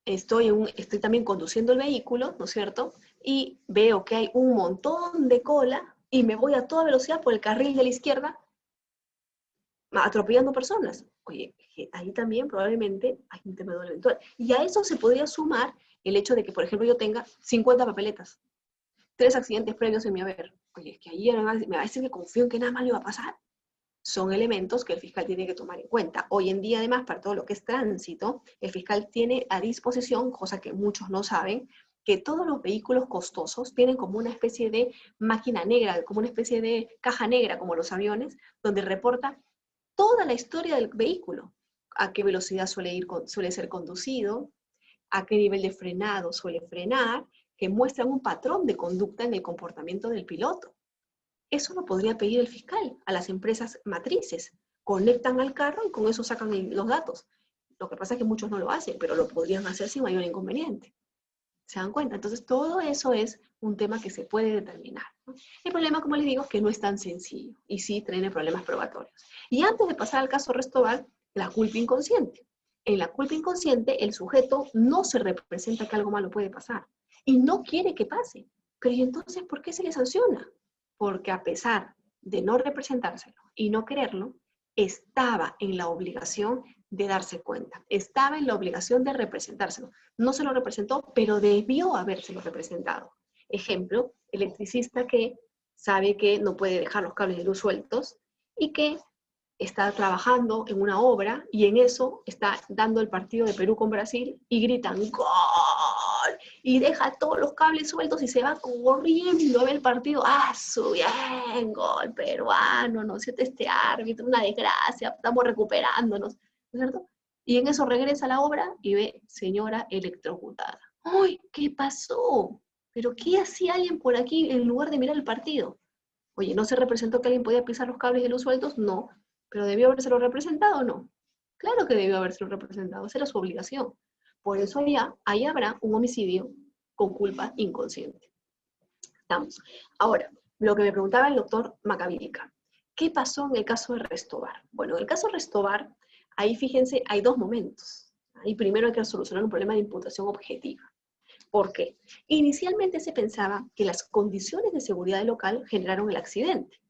estoy también conduciendo el vehículo, ¿no es cierto? Y veo que hay un montón de cola y me voy a toda velocidad por el carril de la izquierda atropellando personas. Oye, ahí también probablemente hay un tema de doble eventual. Y a eso se podría sumar el hecho de que, por ejemplo, yo tenga 50 papeletas, 3 accidentes previos en mi haber. Oye, es que ahí me va a decir que confío en que nada más le va a pasar. Son elementos que el fiscal tiene que tomar en cuenta. Hoy en día, además, para todo lo que es tránsito, el fiscal tiene a disposición, cosa que muchos no saben, que todos los vehículos costosos tienen como una especie de máquina negra, como una especie de caja negra, como los aviones, donde reporta toda la historia del vehículo, a qué velocidad suele ser conducido, a qué nivel de frenado suele frenar, que muestran un patrón de conducta en el comportamiento del piloto. Eso lo podría pedir el fiscal a las empresas matrices. Conectan al carro y con eso sacan los datos. Lo que pasa es que muchos no lo hacen, pero lo podrían hacer sin mayor inconveniente. ¿Se dan cuenta? Entonces, todo eso es un tema que se puede determinar, ¿no? El problema, como les digo, es que no es tan sencillo y sí tiene problemas probatorios. Y antes de pasar al caso Restobar, la culpa inconsciente. En la culpa inconsciente, el sujeto no se representa que algo malo puede pasar y no quiere que pase. Pero ¿y entonces por qué se le sanciona? Porque a pesar de no representárselo y no quererlo, estaba en la obligación de darse cuenta, estaba en la obligación de representárselo. No se lo representó, pero debió habérselo representado. Ejemplo, electricista que sabe que no puede dejar los cables de luz sueltos y que está trabajando en una obra y en eso está dando el partido de Perú con Brasil y gritan ¡gol! Y deja todos los cables sueltos y se va corriendo a ver el partido. ¡Ah, su bien! Gol peruano, ¿no es cierto? Este árbitro, una desgracia, estamos recuperándonos, ¿no es cierto? Y en eso regresa a la obra y ve señora electrocutada. ¡Ay, qué pasó! ¿Pero qué hacía alguien por aquí en lugar de mirar el partido? Oye, ¿no se representó que alguien podía pisar los cables de luz sueltos? No. ¿Pero debió habérselo representado o no? Claro que debió habérselo representado, esa era su obligación. Por eso ahí habrá un homicidio con culpa inconsciente. Estamos. Ahora, lo que me preguntaba el doctor Macavilca, ¿qué pasó en el caso de Restobar? Bueno, en el caso de Restobar, ahí fíjense, hay 2 momentos. Ahí primero hay que solucionar un problema de imputación objetiva. ¿Por qué? Inicialmente se pensaba que las condiciones de seguridad del local generaron el accidente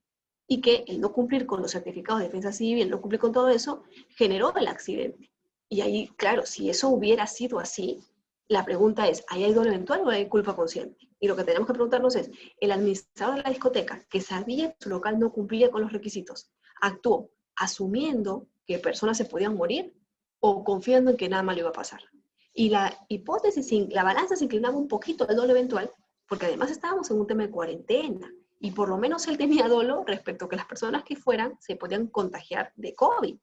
y que el no cumplir con los certificados de defensa civil, el no cumplir con todo eso, generó el accidente. Y ahí, claro, si eso hubiera sido así, la pregunta es, ¿hay doble eventual o hay culpa consciente? Y lo que tenemos que preguntarnos es, ¿el administrador de la discoteca, que sabía que su local no cumplía con los requisitos, actuó asumiendo que personas se podían morir o confiando en que nada malo iba a pasar? Y la hipótesis, la balanza se inclinaba un poquito al doble eventual, porque además estábamos en un tema de cuarentena, y por lo menos él tenía dolo respecto a que las personas que fueran se podían contagiar de COVID.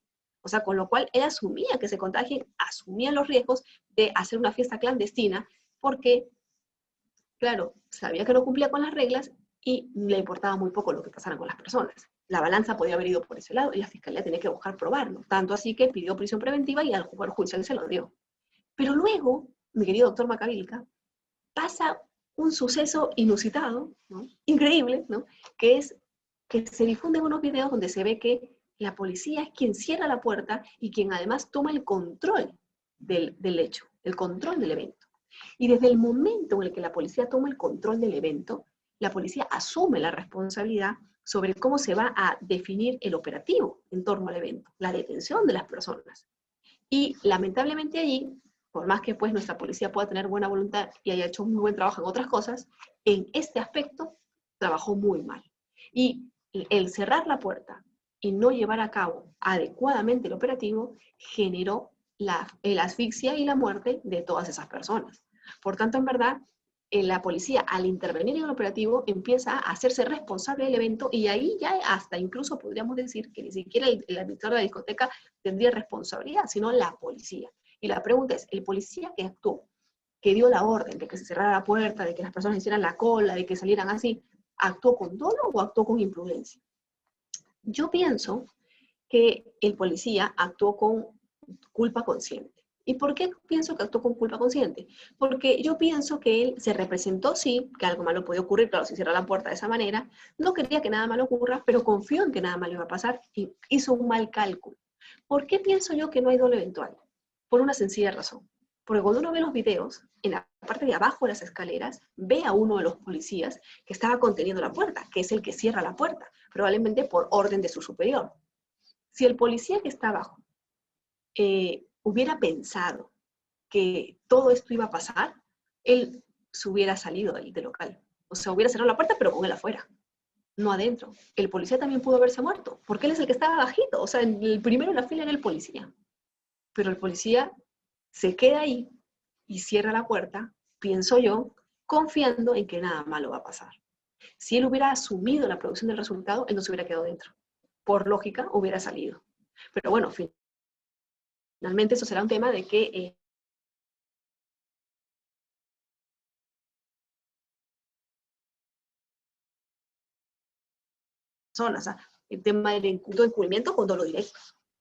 O sea, con lo cual él asumía que se contagien, asumía los riesgos de hacer una fiesta clandestina, porque, claro, sabía que no cumplía con las reglas y le importaba muy poco lo que pasara con las personas. La balanza podía haber ido por ese lado y la fiscalía tenía que buscar probarlo. Tanto así que pidió prisión preventiva y al Poder Judicial se lo dio. Pero luego, mi querido doctor Macavilca, pasa un suceso inusitado, ¿no? Increíble, ¿no? Que es que se difunden unos videos donde se ve que la policía es quien cierra la puerta y quien además toma el control del hecho, el control del evento. Y desde el momento en el que la policía toma el control del evento, la policía asume la responsabilidad sobre cómo se va a definir el operativo en torno al evento, la detención de las personas. Y lamentablemente allí por más que pues nuestra policía pueda tener buena voluntad y haya hecho muy buen trabajo en otras cosas, en este aspecto trabajó muy mal. Y el cerrar la puerta y no llevar a cabo adecuadamente el operativo generó la asfixia y la muerte de todas esas personas. Por tanto, en verdad, la policía, al intervenir en el operativo, empieza a hacerse responsable del evento y ahí ya hasta incluso podríamos decir que ni siquiera el administrador de la discoteca tendría responsabilidad, sino la policía. Y la pregunta es, ¿el policía que actuó, que dio la orden de que se cerrara la puerta, de que las personas hicieran la cola, de que salieran así, actuó con dolo o actuó con imprudencia? Yo pienso que el policía actuó con culpa consciente. ¿Y por qué pienso que actuó con culpa consciente? Porque yo pienso que él se representó, sí, que algo malo podía ocurrir, claro, si cierra la puerta de esa manera, no quería que nada malo ocurra, pero confió en que nada malo iba a pasar y hizo un mal cálculo. ¿Por qué pienso yo que no hay dolo eventual? Por una sencilla razón. Porque cuando uno ve los videos, en la parte de abajo de las escaleras, ve a uno de los policías que estaba conteniendo la puerta, que es el que cierra la puerta, probablemente por orden de su superior. Si el policía que está abajo hubiera pensado que todo esto iba a pasar, él se hubiera salido del local. O sea, hubiera cerrado la puerta, pero con él afuera, no adentro. El policía también pudo haberse muerto, porque él es el que estaba bajito. O sea, el primero en la fila era el policía. Pero el policía se queda ahí y cierra la puerta, pienso yo, confiando en que nada malo va a pasar. Si él hubiera asumido la producción del resultado, él no se hubiera quedado dentro. Por lógica, hubiera salido. Pero bueno, finalmente eso será un tema de que personas, ¿ah? El tema del encubrimiento con dolo directo,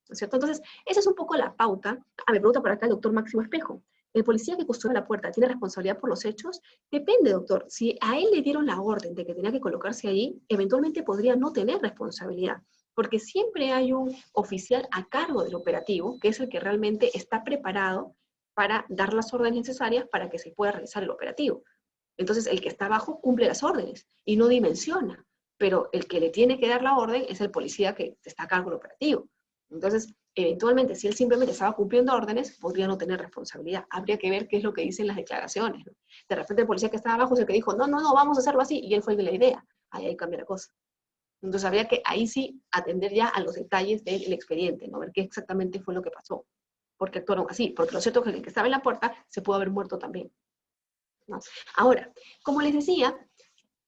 ¿no es cierto? Entonces, esa es un poco la pauta. Me pregunta por acá el doctor Máximo Espejo. ¿El policía que custodia la puerta tiene responsabilidad por los hechos? Depende, doctor. Si a él le dieron la orden de que tenía que colocarse allí, eventualmente podría no tener responsabilidad, porque siempre hay un oficial a cargo del operativo, que es el que realmente está preparado para dar las órdenes necesarias para que se pueda realizar el operativo. Entonces, el que está abajo cumple las órdenes y no dimensiona, pero el que le tiene que dar la orden es el policía que está a cargo del operativo. Entonces, eventualmente, si él simplemente estaba cumpliendo órdenes, podría no tener responsabilidad. Habría que ver qué es lo que dicen las declaraciones, ¿no? De repente el policía que estaba abajo es el que dijo, no, vamos a hacerlo así, y él fue el de la idea. Ahí cambia la cosa. Entonces, habría que ahí sí atender ya a los detalles del expediente, ¿no? Ver qué exactamente fue lo que pasó. Porque actuaron así. Porque lo cierto es que el que estaba en la puerta se pudo haber muerto también, ¿no? Ahora, como les decía,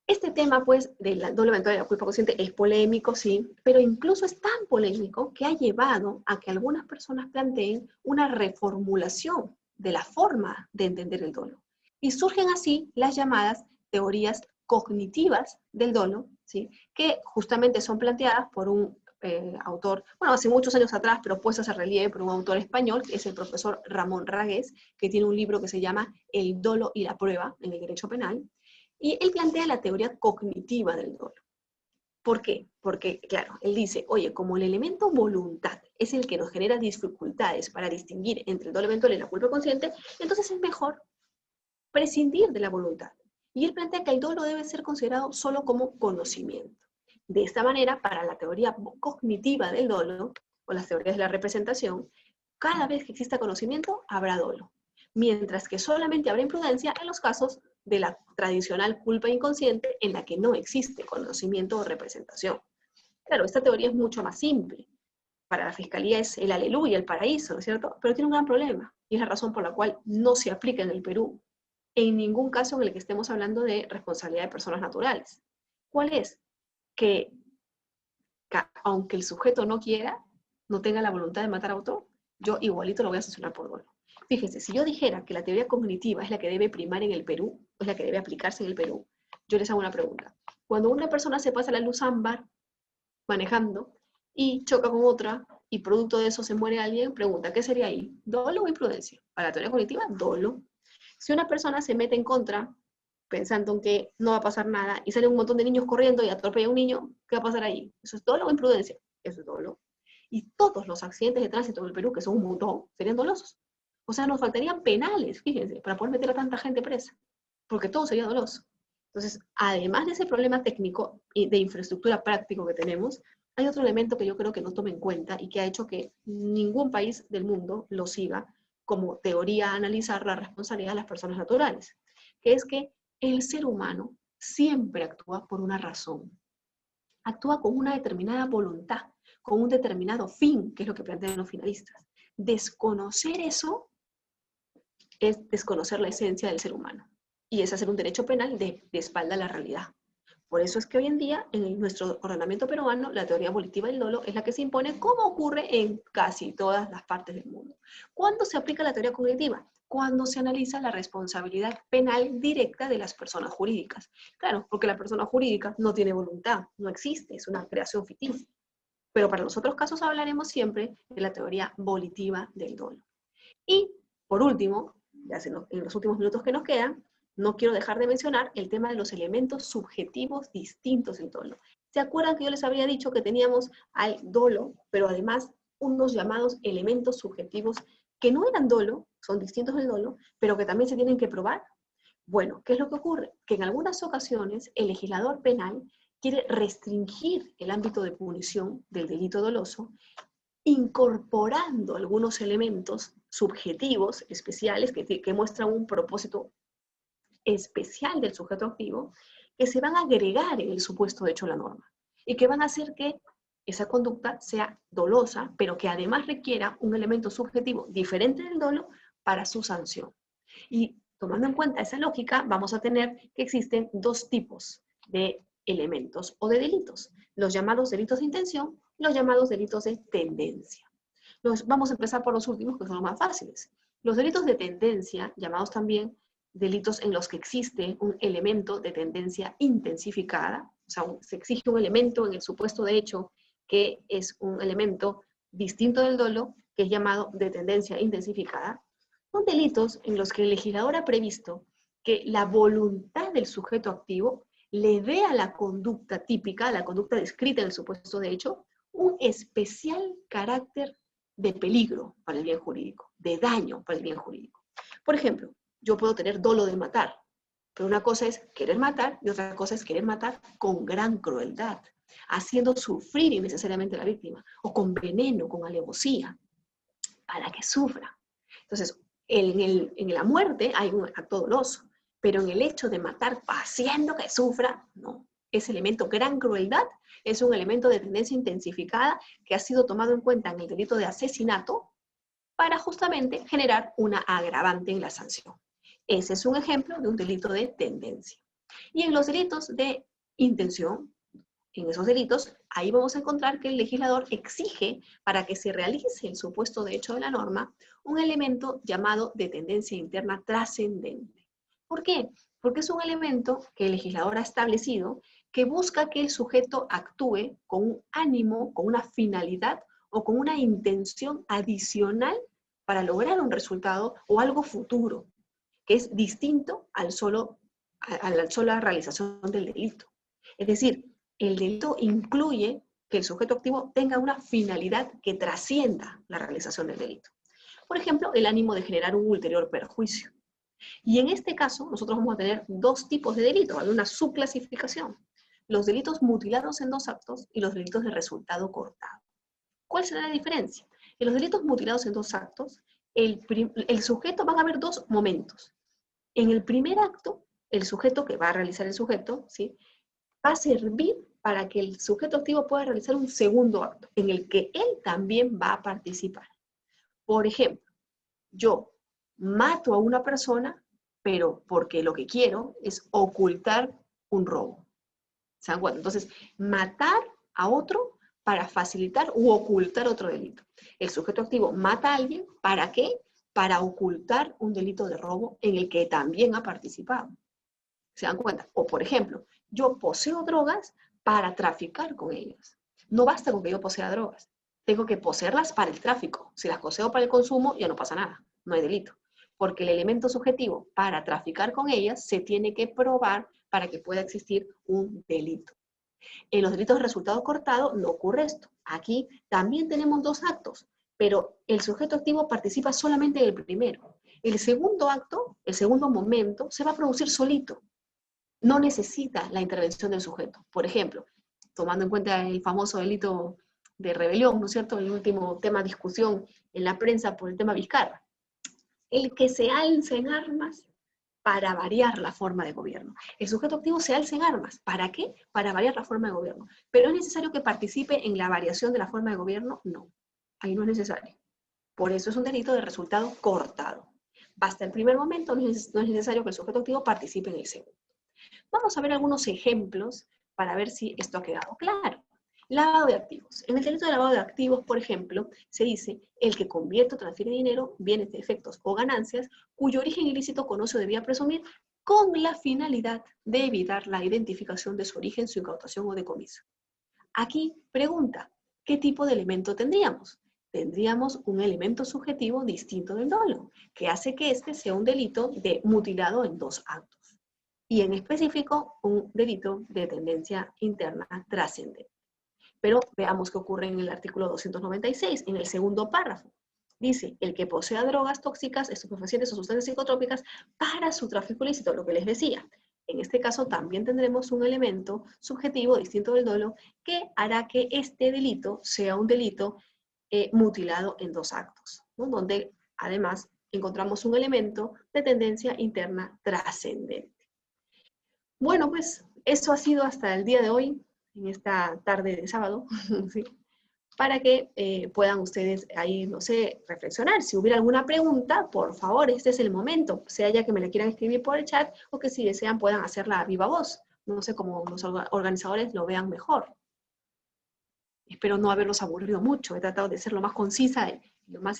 este tema, pues, del doble eventual de la culpa consciente es polémico, sí, pero incluso es tan polémico que ha llevado a que algunas personas planteen una reformulación de la forma de entender el dolo. Y surgen así las llamadas teorías cognitivas del dolo, ¿sí? Que justamente son planteadas por un autor, bueno, hace muchos años atrás, pero puestas a relieve por un autor español, que es el profesor Ramón Ragués, que tiene un libro que se llama El dolo y la prueba en el derecho penal, y él plantea la teoría cognitiva del dolo. ¿Por qué? Porque, claro, él dice, oye, como el elemento voluntad es el que nos genera dificultades para distinguir entre el dolo eventual y la culpa consciente, entonces es mejor prescindir de la voluntad. Y él plantea que el dolo debe ser considerado solo como conocimiento. De esta manera, para la teoría cognitiva del dolo, o las teorías de la representación, cada vez que exista conocimiento, habrá dolo. Mientras que solamente habrá imprudencia en los casos de la tradicional culpa inconsciente en la que no existe conocimiento o representación. Claro, esta teoría es mucho más simple. Para la fiscalía es el aleluya, el paraíso, ¿no es cierto? Pero tiene un gran problema, y es la razón por la cual no se aplica en el Perú, en ningún caso en el que estemos hablando de responsabilidad de personas naturales. ¿Cuál es? Que aunque el sujeto no quiera, no tenga la voluntad de matar a otro, yo igualito lo voy a sancionar por dolo. Fíjense, si yo dijera que la teoría cognitiva es la que debe primar en el Perú, es la que debe aplicarse en el Perú, yo les hago una pregunta. Cuando una persona se pasa la luz ámbar manejando y choca con otra y producto de eso se muere alguien, pregunta, ¿qué sería ahí? ¿Dolo o imprudencia? Para la teoría cognitiva, dolo. Si una persona se mete en contra pensando en que no va a pasar nada y sale un montón de niños corriendo y atropella a un niño, ¿qué va a pasar ahí? ¿Eso es dolo o imprudencia? Eso es dolo. Y todos los accidentes de tránsito en el Perú, que son un montón, serían dolosos. O sea, nos faltarían penales, fíjense, para poder meter a tanta gente presa, porque todo sería doloso. Entonces, además de ese problema técnico y de infraestructura práctico que tenemos, hay otro elemento que yo creo que no toma en cuenta y que ha hecho que ningún país del mundo lo siga, como teoría a analizar la responsabilidad de las personas naturales, que es que el ser humano siempre actúa por una razón, actúa con una determinada voluntad, con un determinado fin, que es lo que plantean los finalistas. Desconocer eso es desconocer la esencia del ser humano, y es hacer un derecho penal de espalda a la realidad. Por eso es que hoy en día, en nuestro ordenamiento peruano, la teoría abolitiva del dolo es la que se impone, como ocurre en casi todas las partes del mundo. ¿Cuándo se aplica la teoría cognitiva? Cuando se analiza la responsabilidad penal directa de las personas jurídicas. Claro, porque la persona jurídica no tiene voluntad, no existe, es una creación ficticia. Pero para los otros casos hablaremos siempre de la teoría volitiva del dolo. Y, por último, ya en los últimos minutos que nos quedan, no quiero dejar de mencionar el tema de los elementos subjetivos distintos del dolo. ¿Se acuerdan que yo les había dicho que teníamos al dolo, pero además unos llamados elementos subjetivos que no eran dolo, son distintos del dolo, pero que también se tienen que probar? Bueno, ¿qué es lo que ocurre? Que en algunas ocasiones el legislador penal quiere restringir el ámbito de punición del delito doloso, incorporando algunos elementos subjetivos especiales que muestran un propósito especial del sujeto activo, que se van a agregar en el supuesto de hecho de la norma y que van a hacer que esa conducta sea dolosa, pero que además requiera un elemento subjetivo diferente del dolo para su sanción. Y tomando en cuenta esa lógica, vamos a tener que existen dos tipos de elementos o de delitos: los llamados delitos de intención, los llamados delitos de tendencia. Vamos a empezar por los últimos, que son los más fáciles. Los delitos de tendencia, llamados también delitos en los que existe un elemento de tendencia intensificada, o sea, se exige un elemento en el supuesto de hecho que es un elemento distinto del dolo, que es llamado de tendencia intensificada. Son delitos en los que el legislador ha previsto que la voluntad del sujeto activo le dé a la conducta típica, a la conducta descrita en el supuesto de hecho, un especial carácter de peligro para el bien jurídico, de daño para el bien jurídico. Por ejemplo, yo puedo tener dolo de matar, pero una cosa es querer matar y otra cosa es querer matar con gran crueldad, haciendo sufrir innecesariamente a la víctima, o con veneno, con alevosía, para que sufra. Entonces, en la muerte hay un acto doloso, pero en el hecho de matar haciendo que sufra, no. Ese elemento gran crueldad es un elemento de tendencia intensificada que ha sido tomado en cuenta en el delito de asesinato para justamente generar una agravante en la sanción. Ese es un ejemplo de un delito de tendencia. Y en los delitos de intención, en esos delitos, ahí vamos a encontrar que el legislador exige, para que se realice el supuesto de hecho de la norma, un elemento llamado de tendencia interna trascendente. ¿Por qué? Porque es un elemento que el legislador ha establecido que busca que el sujeto actúe con un ánimo, con una finalidad o con una intención adicional para lograr un resultado o algo futuro, que es distinto a la sola realización del delito. Es decir, el delito incluye que el sujeto activo tenga una finalidad que trascienda la realización del delito. Por ejemplo, el ánimo de generar un ulterior perjuicio. Y en este caso, nosotros vamos a tener dos tipos de delitos, hay una subclasificación: los delitos mutilados en dos actos y los delitos de resultado cortado. ¿Cuál será la diferencia? En los delitos mutilados en dos actos, el sujeto, van a haber dos momentos. En el primer acto, el sujeto que va a realizar el sujeto, ¿sí?, va a servir para que el sujeto activo pueda realizar un segundo acto, en el que él también va a participar. Por ejemplo, yo mato a una persona, pero porque lo que quiero es ocultar un robo. ¿Se dan cuenta? Entonces, matar a otro para facilitar u ocultar otro delito. El sujeto activo mata a alguien, ¿para qué? Para ocultar un delito de robo en el que también ha participado. ¿Se dan cuenta? O, por ejemplo, yo poseo drogas para traficar con ellas. No basta con que yo posea drogas. Tengo que poseerlas para el tráfico. Si las poseo para el consumo, ya no pasa nada. No hay delito. Porque el elemento subjetivo para traficar con ellas se tiene que probar para que pueda existir un delito. En los delitos de resultado cortado no ocurre esto. Aquí también tenemos dos actos, pero el sujeto activo participa solamente en el primero. El segundo acto, el segundo momento, se va a producir solito. No necesita la intervención del sujeto. Por ejemplo, tomando en cuenta el famoso delito de rebelión, ¿no es cierto?, el último tema de discusión en la prensa por el tema Vizcarra. El que se alza en armas para variar la forma de gobierno. El sujeto activo se alza en armas. ¿Para qué? Para variar la forma de gobierno. ¿Pero es necesario que participe en la variación de la forma de gobierno? No. Ahí no es necesario. Por eso es un delito de resultado cortado. Basta el primer momento, no es necesario que el sujeto activo participe en el segundo. Vamos a ver algunos ejemplos para ver si esto ha quedado claro. Lavado de activos. En el delito de lavado de activos, por ejemplo, se dice el que convierte o transfiere dinero, bienes de efectos o ganancias, cuyo origen ilícito conoce o debía presumir, con la finalidad de evitar la identificación de su origen, su incautación o decomiso. Aquí pregunta, ¿qué tipo de elemento tendríamos? Tendríamos un elemento subjetivo distinto del dolo, que hace que este sea un delito de mutilado en dos actos. Y en específico, un delito de tendencia interna trascendente. Pero veamos qué ocurre en el artículo 296, en el segundo párrafo. Dice, el que posea drogas tóxicas, estupefacientes o sustancias psicotrópicas para su tráfico ilícito, lo que les decía. En este caso también tendremos un elemento subjetivo distinto del dolo que hará que este delito sea un delito mutilado en dos actos, ¿no? Donde además encontramos un elemento de tendencia interna trascendente. Bueno, pues eso ha sido hasta el día de hoy, en esta tarde de sábado, ¿sí? Para que puedan ustedes ahí, no sé, reflexionar. Si hubiera alguna pregunta, por favor, este es el momento, sea ya que me la quieran escribir por el chat o que si desean puedan hacerla a viva voz. No sé cómo los organizadores lo vean mejor. Espero no haberlos aburrido mucho. He tratado de ser lo más concisa y lo más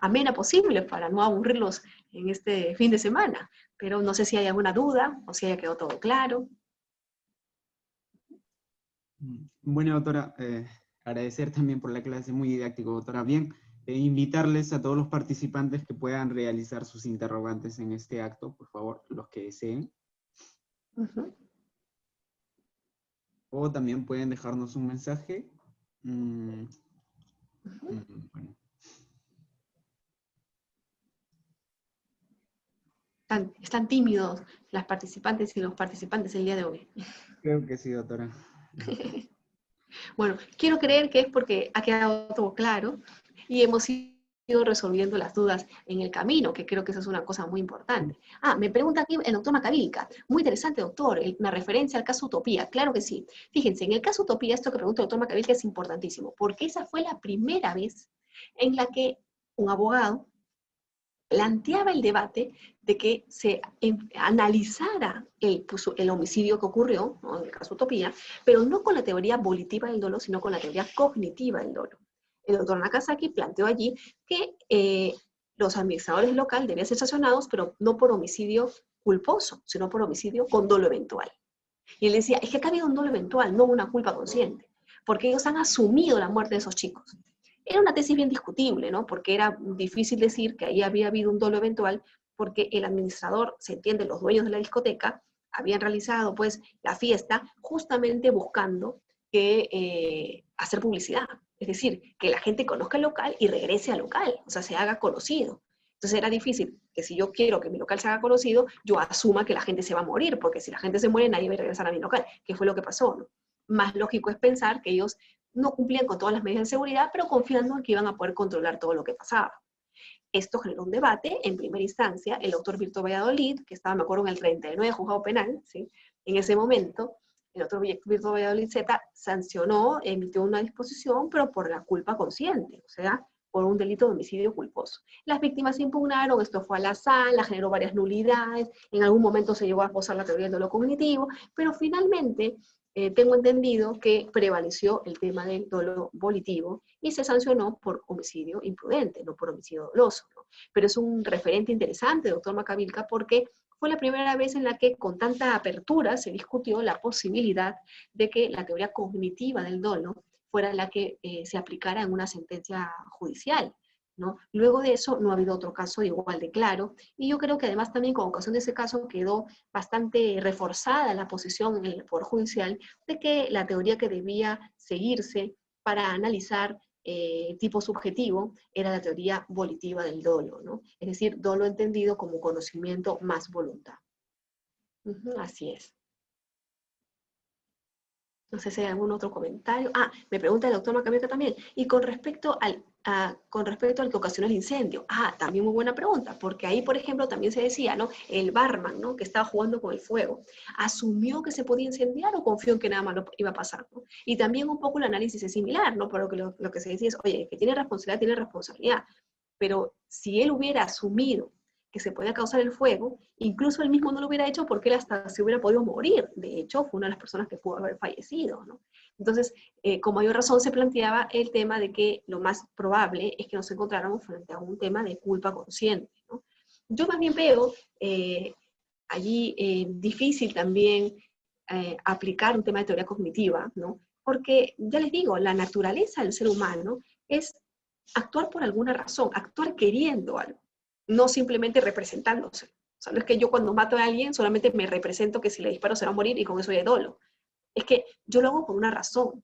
amena posible para no aburrirlos en este fin de semana. Pero no sé si hay alguna duda o si haya quedado todo claro. Bueno, doctora, agradecer también por la clase, muy didáctico, doctora. Bien, invitarles a todos los participantes que puedan realizar sus interrogantes en este acto, por favor, los que deseen. O también pueden dejarnos un mensaje. Bueno. Están tímidos las participantes y los participantes el día de hoy. Creo que sí, doctora. Bueno, quiero creer que es porque ha quedado todo claro y hemos ido resolviendo las dudas en el camino, que creo que eso es una cosa muy importante. Me pregunta aquí el doctor Macavilca. Muy interesante, doctor, una referencia al caso Utopía. Claro que sí. Fíjense, en el caso Utopía, esto que pregunta el doctor Macavilca es importantísimo, porque esa fue la primera vez en la que un abogado planteaba el debate de que se analizara el homicidio que ocurrió, ¿no?, en el caso Utopía, pero no con la teoría volitiva del dolo, sino con la teoría cognitiva del dolo. El doctor Nakazaki planteó allí que los administradores del local debían ser sancionados, pero no por homicidio culposo, sino por homicidio con dolo eventual. Y él decía, es que acá ha habido un dolo eventual, no una culpa consciente, porque ellos han asumido la muerte de esos chicos. Era una tesis bien discutible, ¿no? Porque era difícil decir que ahí había habido un dolo eventual, porque el administrador, se entiende, los dueños de la discoteca, habían realizado pues la fiesta justamente buscando hacer publicidad. Es decir, que la gente conozca el local y regrese al local, o sea, se haga conocido. Entonces era difícil que si yo quiero que mi local se haga conocido, yo asuma que la gente se va a morir, porque si la gente se muere, nadie va a regresar a mi local, que fue lo que pasó, ¿no? Más lógico es pensar que ellos no cumplían con todas las medidas de seguridad, pero confiando en que iban a poder controlar todo lo que pasaba. Esto generó un debate. En primera instancia, el doctor Virto Valladolid, que estaba, me acuerdo, en el 39 juzgado penal, ¿sí?, en ese momento, el doctor Virto Valladolid Z sancionó, emitió una disposición, pero por la culpa consciente, o sea, por un delito de homicidio culposo. Las víctimas impugnaron, esto fue a la sala, generó varias nulidades, en algún momento se llegó a posar la teoría del dolo cognitivo, pero finalmente tengo entendido que prevaleció el tema del dolo volitivo y se sancionó por homicidio imprudente, no por homicidio doloso, ¿no? Pero es un referente interesante, doctor Macavilca, porque fue la primera vez en la que con tanta apertura se discutió la posibilidad de que la teoría cognitiva del dolo fuera la que se aplicara en una sentencia judicial, ¿no? Luego de eso no ha habido otro caso igual de claro, y yo creo que además también con ocasión de ese caso quedó bastante reforzada la posición en el Poder Judicial de que la teoría que debía seguirse para analizar tipo subjetivo era la teoría volitiva del dolo, ¿no? Es decir, dolo entendido como conocimiento más voluntad. Así es. No sé si hay algún otro comentario. Me pregunta el doctor Macavilca también. Y con respecto al con respecto al que ocasionó el incendio. También muy buena pregunta, porque ahí, por ejemplo, también se decía, ¿no? El barman, ¿no? Que estaba jugando con el fuego, ¿asumió que se podía incendiar o confió en que nada malo iba a pasar, ¿no? Y también un poco el análisis es similar, ¿no? Pero lo que se decía es, oye, que tiene responsabilidad, pero si él hubiera asumido que se podía causar el fuego, incluso él mismo no lo hubiera hecho porque él hasta se hubiera podido morir. De hecho, fue una de las personas que pudo haber fallecido, ¿no? Entonces, con mayor razón se planteaba el tema de que lo más probable es que nos encontráramos frente a un tema de culpa consciente, ¿no? Yo más bien veo allí difícil también aplicar un tema de teoría cognitiva, ¿no? Porque, ya les digo, la naturaleza del ser humano es actuar por alguna razón, actuar queriendo algo, no simplemente representándose. O sea, no es que yo cuando mato a alguien solamente me represento que si le disparo se va a morir y con eso ya es dolo. Es que yo lo hago por una razón.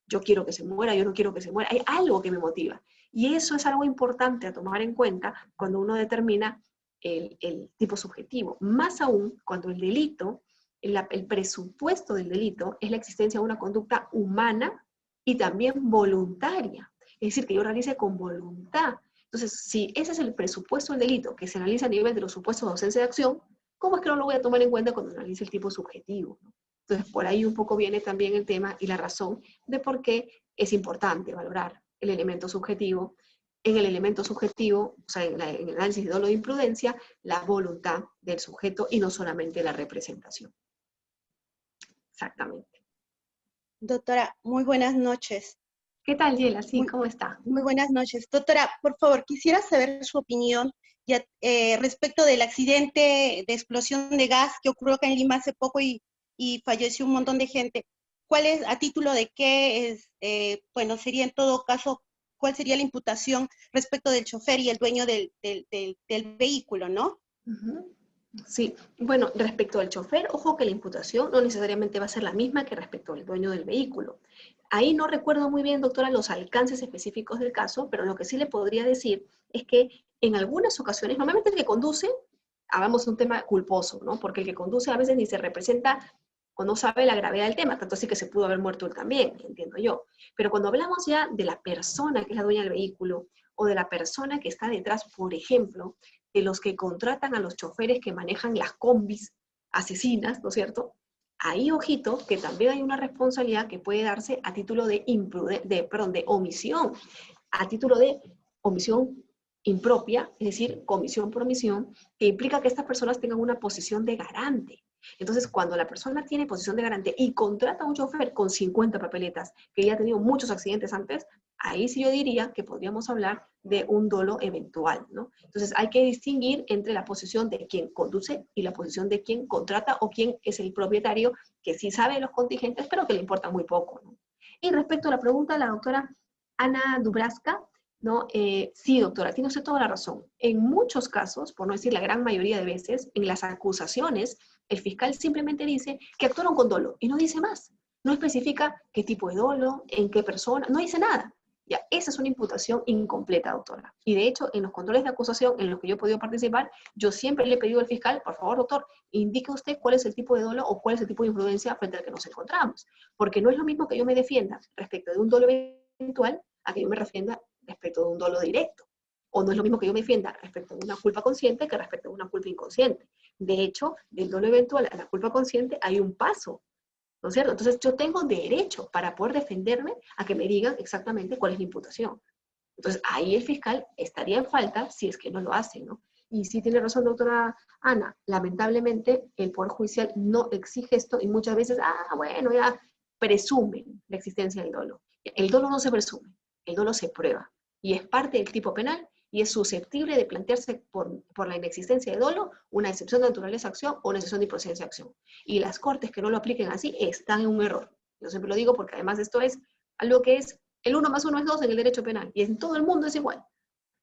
Yo quiero que se muera, yo no quiero que se muera. Hay algo que me motiva. Y eso es algo importante a tomar en cuenta cuando uno determina el tipo subjetivo. Más aún cuando el delito, el presupuesto del delito es la existencia de una conducta humana y también voluntaria. Es decir, que yo realice con voluntad. Entonces, si ese es el presupuesto del delito que se analiza a nivel de los supuestos de ausencia de acción, ¿cómo es que no lo voy a tomar en cuenta cuando analice el tipo subjetivo, ¿no? Entonces, por ahí un poco viene también el tema y la razón de por qué es importante valorar el elemento subjetivo. En el elemento subjetivo, o sea, en el análisis de dolo de imprudencia, la voluntad del sujeto y no solamente la representación. Exactamente. Doctora, muy buenas noches. ¿Qué tal, Yela? Sí, ¿cómo está? Muy buenas noches. Doctora, por favor, quisiera saber su opinión ya, respecto del accidente de explosión de gas que ocurrió acá en Lima hace poco y falleció un montón de gente. ¿Cuál es, a título de qué es, bueno, sería en todo caso, cuál sería la imputación respecto del chofer y el dueño del vehículo, ¿no? Uh-huh. Sí, bueno, respecto al chofer, ojo que la imputación no necesariamente va a ser la misma que respecto al dueño del vehículo. Ahí no recuerdo muy bien, doctora, los alcances específicos del caso, pero lo que sí le podría decir es que en algunas ocasiones, normalmente el que conduce, hagamos un tema culposo, ¿no? Porque el que conduce a veces ni se representa o no sabe la gravedad del tema, tanto así que se pudo haber muerto él también, entiendo yo. Pero cuando hablamos ya de la persona que es la dueña del vehículo o de la persona que está detrás, por ejemplo, de los que contratan a los choferes que manejan las combis asesinas, ¿no es cierto? Ahí, ojito, que también hay una responsabilidad que puede darse a título de omisión, a título de omisión impropia, es decir, comisión por omisión, que implica que estas personas tengan una posición de garante. Entonces, cuando la persona tiene posición de garante y contrata a un chofer con 50 papeletas, que ya ha tenido muchos accidentes antes, ahí sí yo diría que podríamos hablar de un dolo eventual, ¿no? Entonces, hay que distinguir entre la posición de quien conduce y la posición de quien contrata o quien es el propietario, que sí sabe los contingentes, pero que le importa muy poco, ¿no? Y respecto a la pregunta de la doctora Ana Dubraska, ¿no? Sí, doctora, tiene usted toda la razón. En muchos casos, por no decir la gran mayoría de veces, en las acusaciones, el fiscal simplemente dice que actuaron con dolo y no dice más. No especifica qué tipo de dolo, en qué persona, no dice nada. Ya, esa es una imputación incompleta, doctora. Y de hecho, en los controles de acusación en los que yo he podido participar, yo siempre le he pedido al fiscal, por favor, doctor, indique usted cuál es el tipo de dolo o cuál es el tipo de influencia frente al que nos encontramos. Porque no es lo mismo que yo me defienda respecto de un dolo eventual a que yo me defienda respecto de un dolo directo. O no es lo mismo que yo me defienda respecto de una culpa consciente que respecto de una culpa inconsciente. De hecho, del dolo eventual a la culpa consciente hay un paso, ¿no es cierto? Entonces yo tengo derecho para poder defenderme a que me digan exactamente cuál es la imputación. Entonces ahí el fiscal estaría en falta si es que no lo hace, ¿no? Y sí tiene razón, doctora Ana, lamentablemente el Poder Judicial no exige esto y muchas veces, bueno, ya presumen la existencia del dolo. El dolo no se presume, el dolo se prueba y es parte del tipo penal y es susceptible de plantearse por la inexistencia de dolo una excepción de naturaleza de acción o una excepción de improcedencia de acción. Y las cortes que no lo apliquen así están en un error. Yo siempre lo digo porque además esto es algo que es el 1 más 1 es 2 en el derecho penal y en todo el mundo es igual.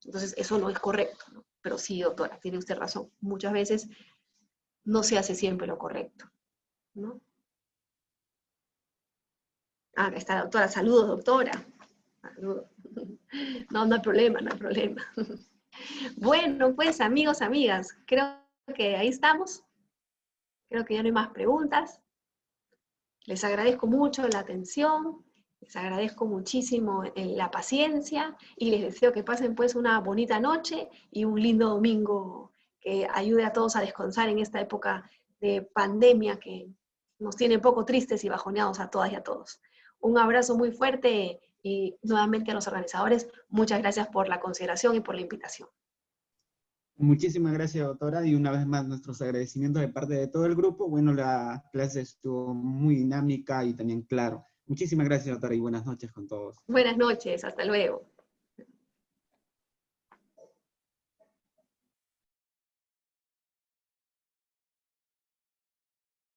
Entonces eso no es correcto, ¿no? Pero sí, doctora, tiene usted razón. Muchas veces no se hace siempre lo correcto, ¿no? Acá está la doctora. Saludos, doctora. Saludos. No, no hay problema, no hay problema. Bueno, pues amigos, amigas, creo que ahí estamos. Creo que ya no hay más preguntas. Les agradezco mucho la atención Les agradezco muchísimo la paciencia y les deseo que pasen pues una bonita noche y un lindo domingo que ayude a todos a descansar en esta época de pandemia que nos tiene un poco tristes y bajoneados a todas y a todos. Un abrazo muy fuerte y nuevamente a los organizadores, muchas gracias por la consideración y por la invitación. Muchísimas gracias, doctora, y una vez más nuestros agradecimientos de parte de todo el grupo. Bueno, la clase estuvo muy dinámica y también claro. Muchísimas gracias, doctora, y buenas noches con todos. Buenas noches, hasta luego.